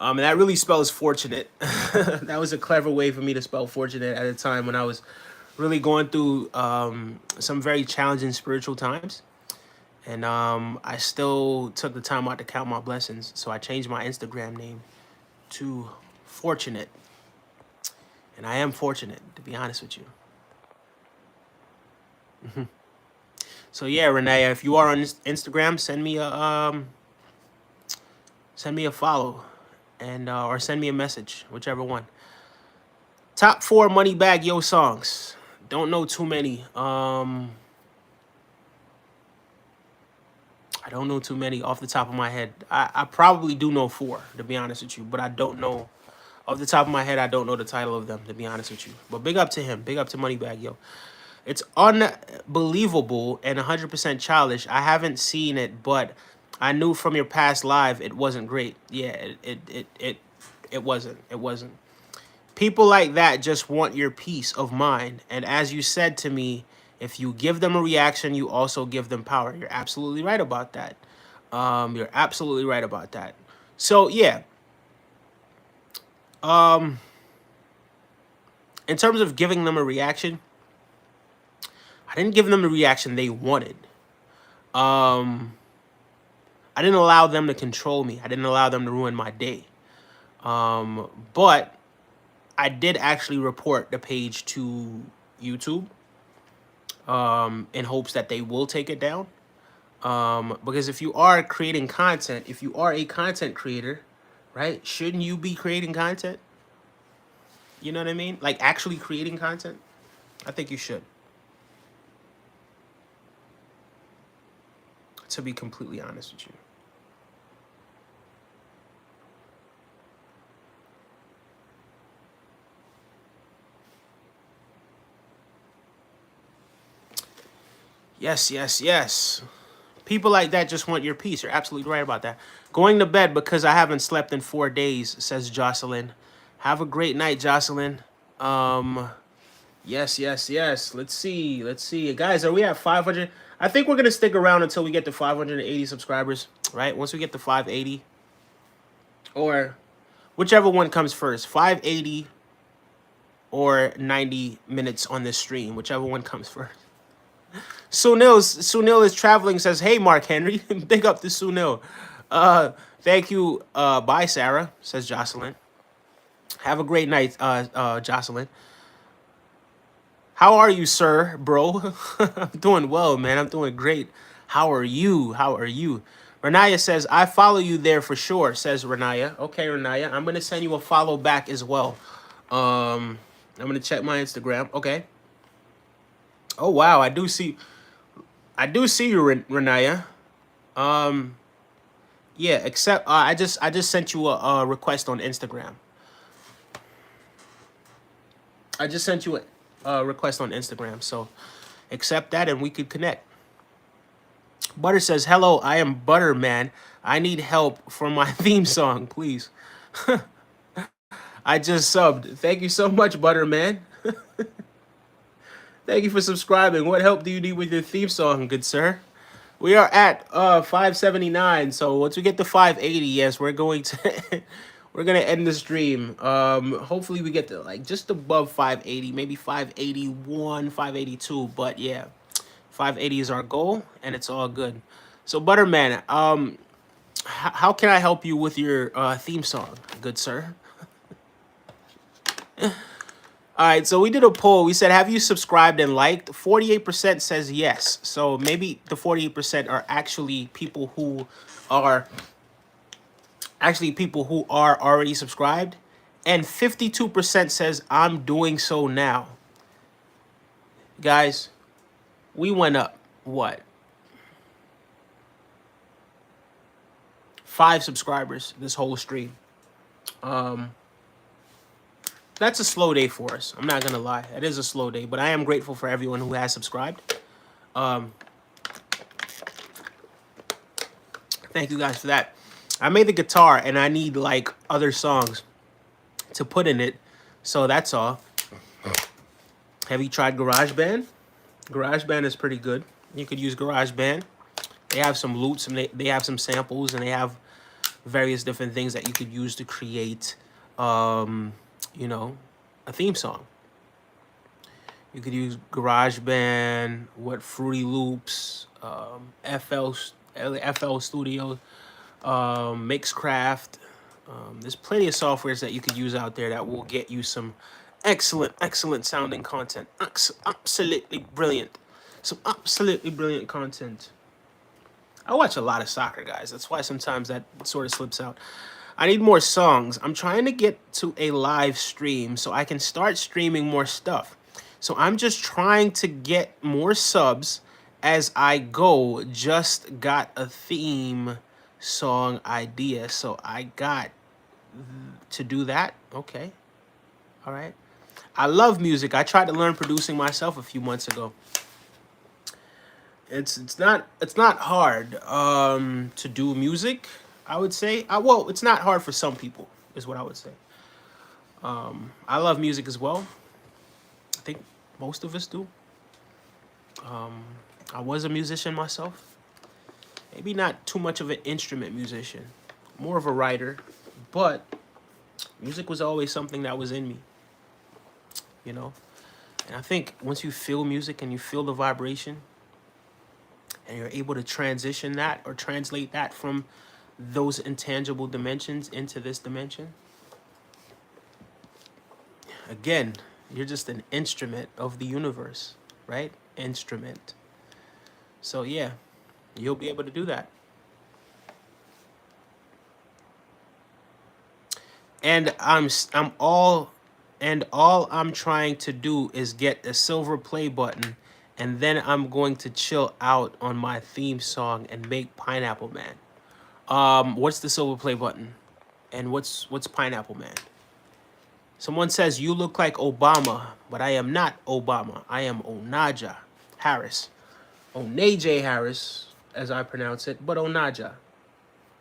And that really spells fortunate. That was a clever way for me to spell fortunate at a time when I was really going through some very challenging spiritual times. And I still took the time out to count my blessings. So I changed my Instagram name to Fortunate. And I am fortunate, to be honest with you. So yeah, Renee, if you are on Instagram, send me a follow, and or send me a message, whichever one. Top 4 Moneybagg Yo songs. Don't know too many. I don't know too many off the top of my head. I probably do know 4, to be honest with you, but I don't know off the top of my head. I don't know the title of them, to be honest with you. But big up to him. Big up to Moneybagg Yo. It's unbelievable and 100% childish. I haven't seen it, but I knew from your past live it wasn't great. Yeah, it wasn't. It wasn't. People like that just want your peace of mind. And as you said to me, if you give them a reaction, you also give them power. You're absolutely right about that. You're absolutely right about that. So yeah. In terms of giving them a reaction, I didn't give them the reaction they wanted. I didn't allow them to control me. I didn't allow them to ruin my day. But I did actually report the page to YouTube in hopes that they will take it down. Because if you are creating content, if you are a content creator, right, shouldn't you be creating content? You know what I mean? Like actually creating content? I think you should. To be completely honest with you. Yes, yes, yes. People like that just want your peace. You're absolutely right about that. Going to bed because I haven't slept in 4 days, says Jocelyn. Have a great night, Jocelyn. Yes, yes, yes. Let's see. Let's see. Guys, are we at 500? I think we're going to stick around until we get to 580 subscribers, right? Once we get to 580, or whichever one comes first, 580 or 90 minutes on this stream, whichever one comes first. Sunil is traveling, says, hey, Mark Henry. Big up to Sunil. Thank you. Bye, Sarah, says Jocelyn. Have a great night, Jocelyn. How are you, sir, bro? I'm doing well, man. I'm doing great. How are you? How are you? Renaya says, I follow you there for sure, says Renaya. Okay, Renaya. I'm going to send you a follow back as well. I'm going to check my Instagram. Okay. Oh, wow. I do see you, Renaya. Yeah, except I just sent you a request on Instagram. I just sent you a request on Instagram, so accept that and we could connect. Butter says, hello, I am Butter, man. I need help for my theme song, please. I just subbed. Thank you so much, Butter, man. Thank you for subscribing. What help do you need with your theme song, good sir? We are at 579, so once we get to 580, yes, we're going to we're gonna end the stream. Hopefully we get to like just above 580, maybe 581, 582, but yeah, 580 is our goal, and it's all good. So Butterman, how can I help you with your theme song, good sir? All right, so we did a poll. We said, have you subscribed and liked? 48% says yes. So maybe the 48% are actually people who are already subscribed. And 52% says, I'm doing so now. Guys, we went up, what? 5 subscribers this whole stream. That's a slow day for us. I'm not going to lie. It is a slow day, but I am grateful for everyone who has subscribed. Thank you guys for that. I made the guitar, and I need, like, other songs to put in it, so that's all. Have you tried GarageBand? GarageBand is pretty good. You could use GarageBand. They have some loops, and they have some samples, and they have various different things that you could use to create, um, you know, a theme song. You could use GarageBand, Fruity Loops, FL Studio, Mixcraft. There's plenty of softwares that you could use out there that will get you some excellent sounding content. Absolutely brilliant. Some absolutely brilliant content. I watch a lot of soccer, guys. That's why sometimes that sort of slips out. I need more songs. I'm trying to get to a live stream so I can start streaming more stuff. So I'm just trying to get more subs as I go. Just got a theme song idea. So I got to do that. Okay. All right. I love music. I tried to learn producing myself a few months ago. It's not hard to do music, I would say. Well, it's not hard for some people, is what I would say. I love music as well. I think most of us do. I was a musician myself. Maybe not too much of an instrument musician, more of a writer, but music was always something that was in me, you know? And I think once you feel music and you feel the vibration and you're able to transition that or translate that from those intangible dimensions into this dimension, again, you're just an instrument of the universe, right? Instrument. So yeah, you'll be able to do that. And all I'm trying to do is get a silver play button, and then I'm going to chill out on my theme song and make Pineapple Man. What's the silver play button? And what's Pineapple Man? Someone says you look like Obama, but I am not Obama. I am Onaja Harris. Onaje Harris, as I pronounce it, but Onaja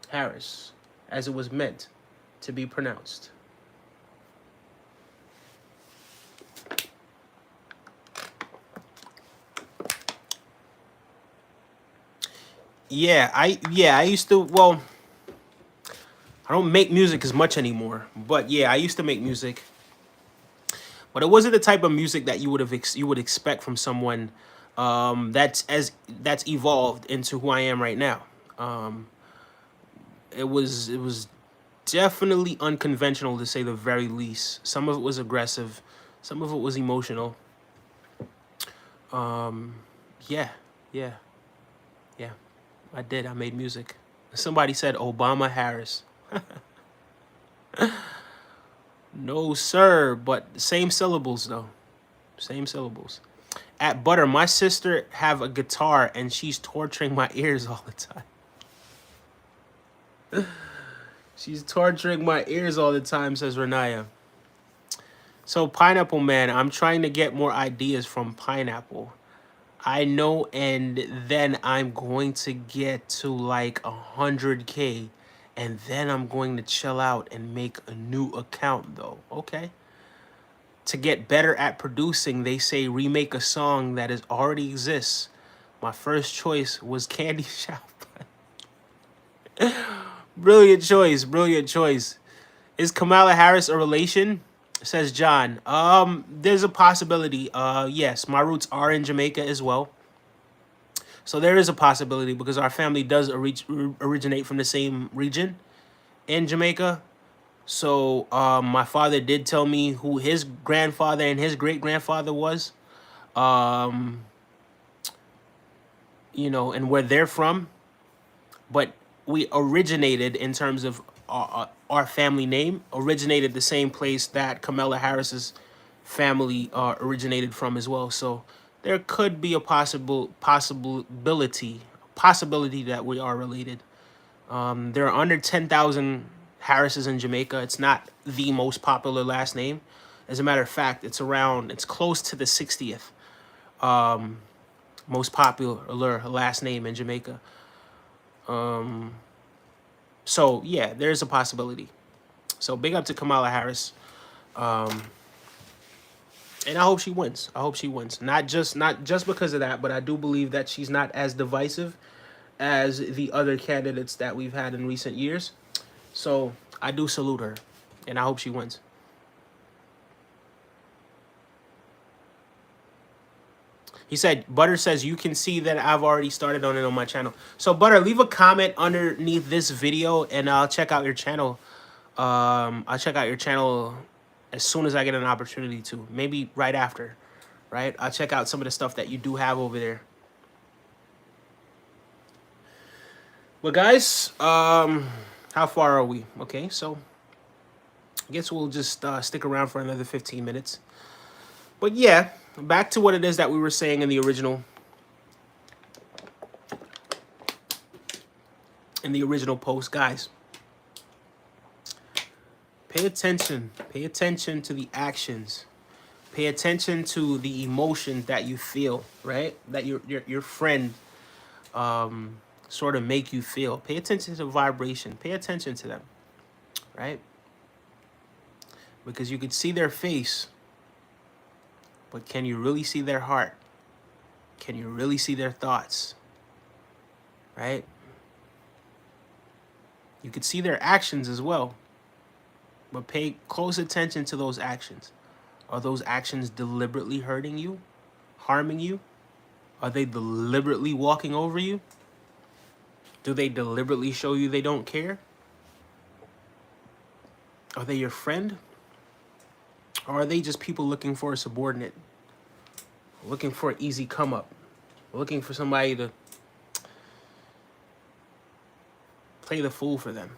Harris, as it was meant to be pronounced. I used to, well, I don't make music as much anymore, but yeah, I used to make music. But it wasn't the type of music that you would expect from someone that's evolved into who I am right now. It was definitely unconventional, to say the very least. Some of it was aggressive, some of it was emotional. Yeah, yeah, yeah. I did. I made music. Somebody said Obama Harris. No, sir, but same syllables though. Same syllables. At Butter, my sister have a guitar and she's torturing my ears all the time. She's torturing my ears all the time, says Renaya. So Pineapple Man, I'm trying to get more ideas from Pineapple. I know, and then I'm going to get to like 100K, and then I'm going to chill out and make a new account though. Okay. To get better at producing, they say remake a song that is already exists. My first choice was Candy Shop. Brilliant choice, brilliant choice. Is Kamala Harris a relation? Says John. There's a possibility. Yes, my roots are in Jamaica as well. So there is a possibility because our family does originate from the same region in Jamaica. So my father did tell me who his grandfather and his great grandfather was, and where they're from. But we originated in terms of our family name, originated the same place that Kamala Harris's family originated from as well. So there could be a possibility that we are related. There are under 10,000 Harrises in Jamaica. It's not the most popular last name. As a matter of fact, it's close to the 60th most popular last name in Jamaica. So yeah, there's a possibility. So big up to Kamala Harris. And I hope she wins. I hope she wins. Not just because of that, but I do believe that she's not as divisive as the other candidates that we've had in recent years. So I do salute her, and I hope she wins. He said, Butter says, you can see that I've already started on it on my channel. So, Butter, leave a comment underneath this video, and I'll check out your channel. I'll check out your channel as soon as I get an opportunity to. Maybe right after, right? I'll check out some of the stuff that you do have over there. But, guys, how far are we? Okay, so I guess we'll just stick around for another 15 minutes. But, yeah, back to what it is that we were saying in the original post, guys. Pay attention to the actions, pay attention to the emotion that you feel, right? That your friend sort of make you feel. Pay attention to vibration, pay attention to them, right? Because you could see their face, but can you really see their heart? Can you really see their thoughts, right? You could see their actions as well, but pay close attention to those actions. Are those actions deliberately hurting you, harming you? Are they deliberately walking over you? Do they deliberately show you they don't care? Are they your friend? Or are they just people looking for a subordinate? Looking for an easy come up? Looking for somebody to play the fool for them?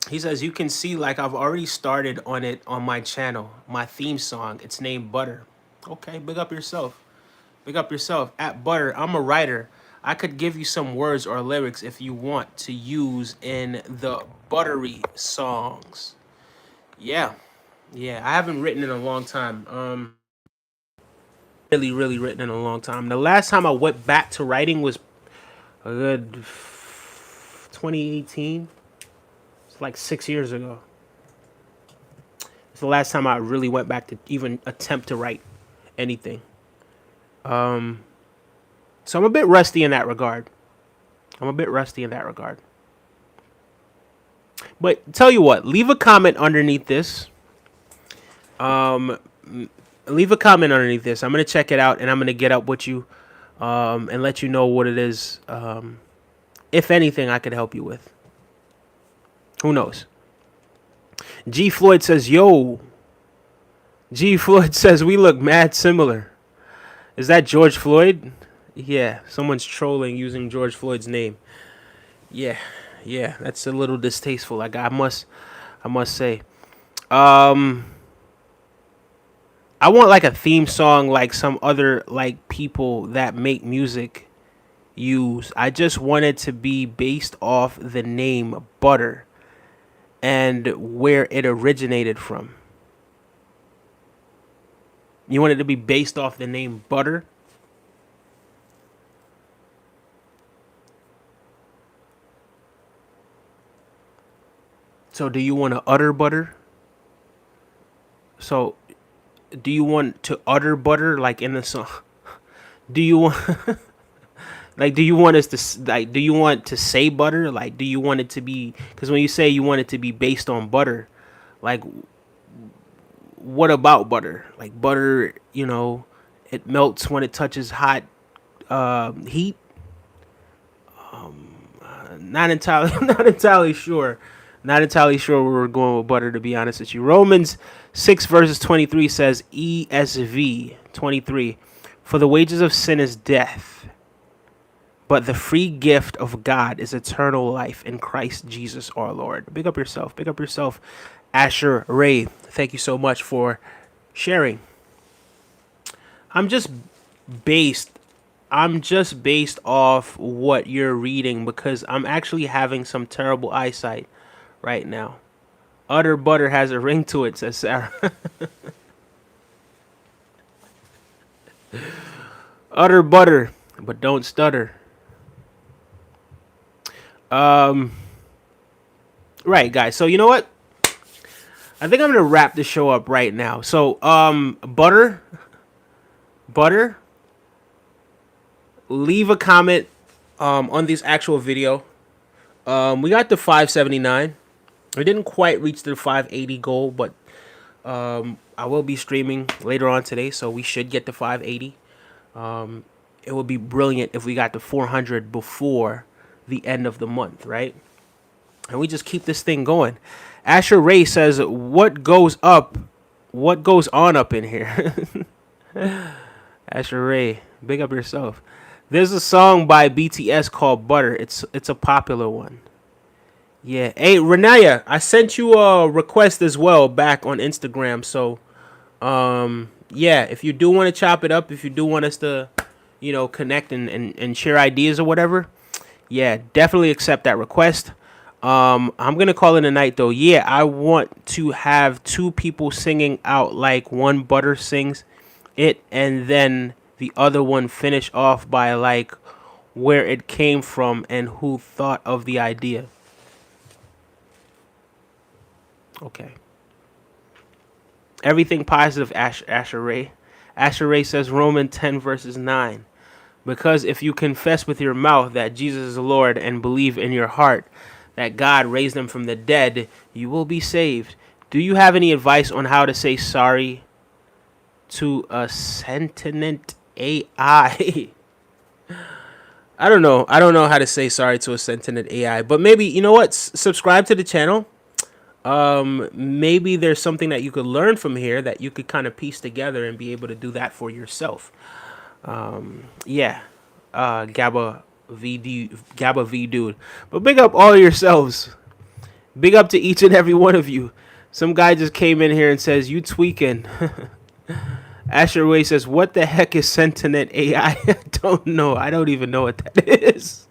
He says, you can see like I've already started on it on my channel, my theme song. It's named Butter. Okay, big up yourself. Big up yourself. At Butter, I'm a writer. I could give you some words or lyrics if you want to use in the Buttery songs. Yeah. Yeah, I haven't written in a long time. Really written in a long time. The last time I went back to writing was a good 2018. It's like 6 years ago. It's the last time I really went back to even attempt to write anything. So I'm a bit rusty in that regard. But tell you what, leave a comment underneath this. Leave a comment underneath this. I'm gonna check it out and I'm gonna get up with you, and let you know what it is. If anything, I could help you with. Who knows? G Floyd says, "Yo." G Floyd says, "We look mad similar." Is that George Floyd? Yeah, someone's trolling using George Floyd's name. Yeah, that's a little distasteful. Like I must say. I want like a theme song like some other like people that make music use. I just want it to be based off the name Butter and where it originated from. You want it to be based off the name Butter? So do you want to utter butter? So do you want to utter butter like in the song? Do you want like do you want us to like do you want to say butter? Like do you want it to be, cuz when you say you want it to be based on butter, like what about butter? Like butter, it melts when it touches hot heat. Not entirely not entirely sure. Not entirely sure where we're going with butter, to be honest with you. Romans 6 verses 23 says, ESV 23, for the wages of sin is death, but the free gift of God is eternal life in Christ Jesus our Lord. Big up yourself. Big up yourself, Asher Ray. Thank you so much for sharing. I'm just based off what you're reading because I'm actually having some terrible eyesight right now. Utter butter has a ring to it, says Sarah. Utter butter, but don't stutter. Right, guys. So you know what? I think I'm gonna wrap the show up right now. So, butter, butter, leave a comment on this actual video. We got the 579. We didn't quite reach the 580 goal, but I will be streaming later on today, so we should get to 580. It would be brilliant if we got to 400 before the end of the month, right? And we just keep this thing going. Asher Ray says, "What goes up? What goes on up in here?" Asher Ray, big up yourself. There's a song by BTS called Butter. It's a popular one. Yeah. Hey, Renaya, I sent you a request as well back on Instagram. So, yeah, if you do want to chop it up, if you do want us to, connect and share ideas or whatever, yeah, definitely accept that request. I'm gonna call it a night though. Yeah, I want to have two people singing out, like one Butter sings it and then the other one finish off by like where it came from and who thought of the idea. Okay. Everything positive, Asher Ray. Asher Ray says Romans 10 verses 9. Because if you confess with your mouth that Jesus is the Lord and believe in your heart that God raised him from the dead, you will be saved. Do you have any advice on how to say sorry to a sentient AI? I don't know. I don't know how to say sorry to a sentient AI, but maybe, you know what? Subscribe to the channel. Maybe there's something that you could learn from here that you could kind of piece together and be able to do that for yourself. Yeah. Gabba V dude. But big up all yourselves. Big up to each and every one of you. Some guy just came in here and says, "You tweaking." Asher Way says, "What the heck is sentient AI?" I don't know. I don't even know what that is.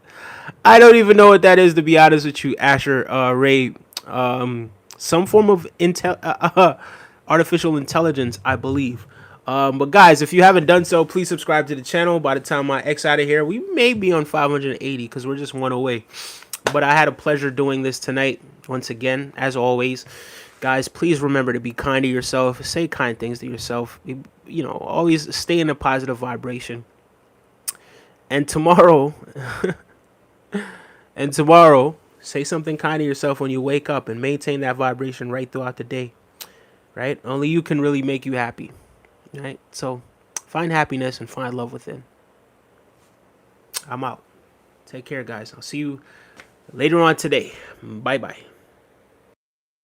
I don't even know what that is, to be honest with you, Asher Ray. Some form of artificial intelligence, I believe. But guys, if you haven't done so, please subscribe to the channel. By the time I X out of here, we may be on 580 because we're just one away. But I had a pleasure doing this tonight. Once again, as always, guys, please remember to be kind to yourself. Say kind things to yourself. Always stay in a positive vibration. And tomorrow, say something kind to yourself when you wake up and maintain that vibration right throughout the day. Right? Only you can really make you happy. Right? So find happiness and find love within. I'm out. Take care, guys. I'll see you later on today. Bye-bye.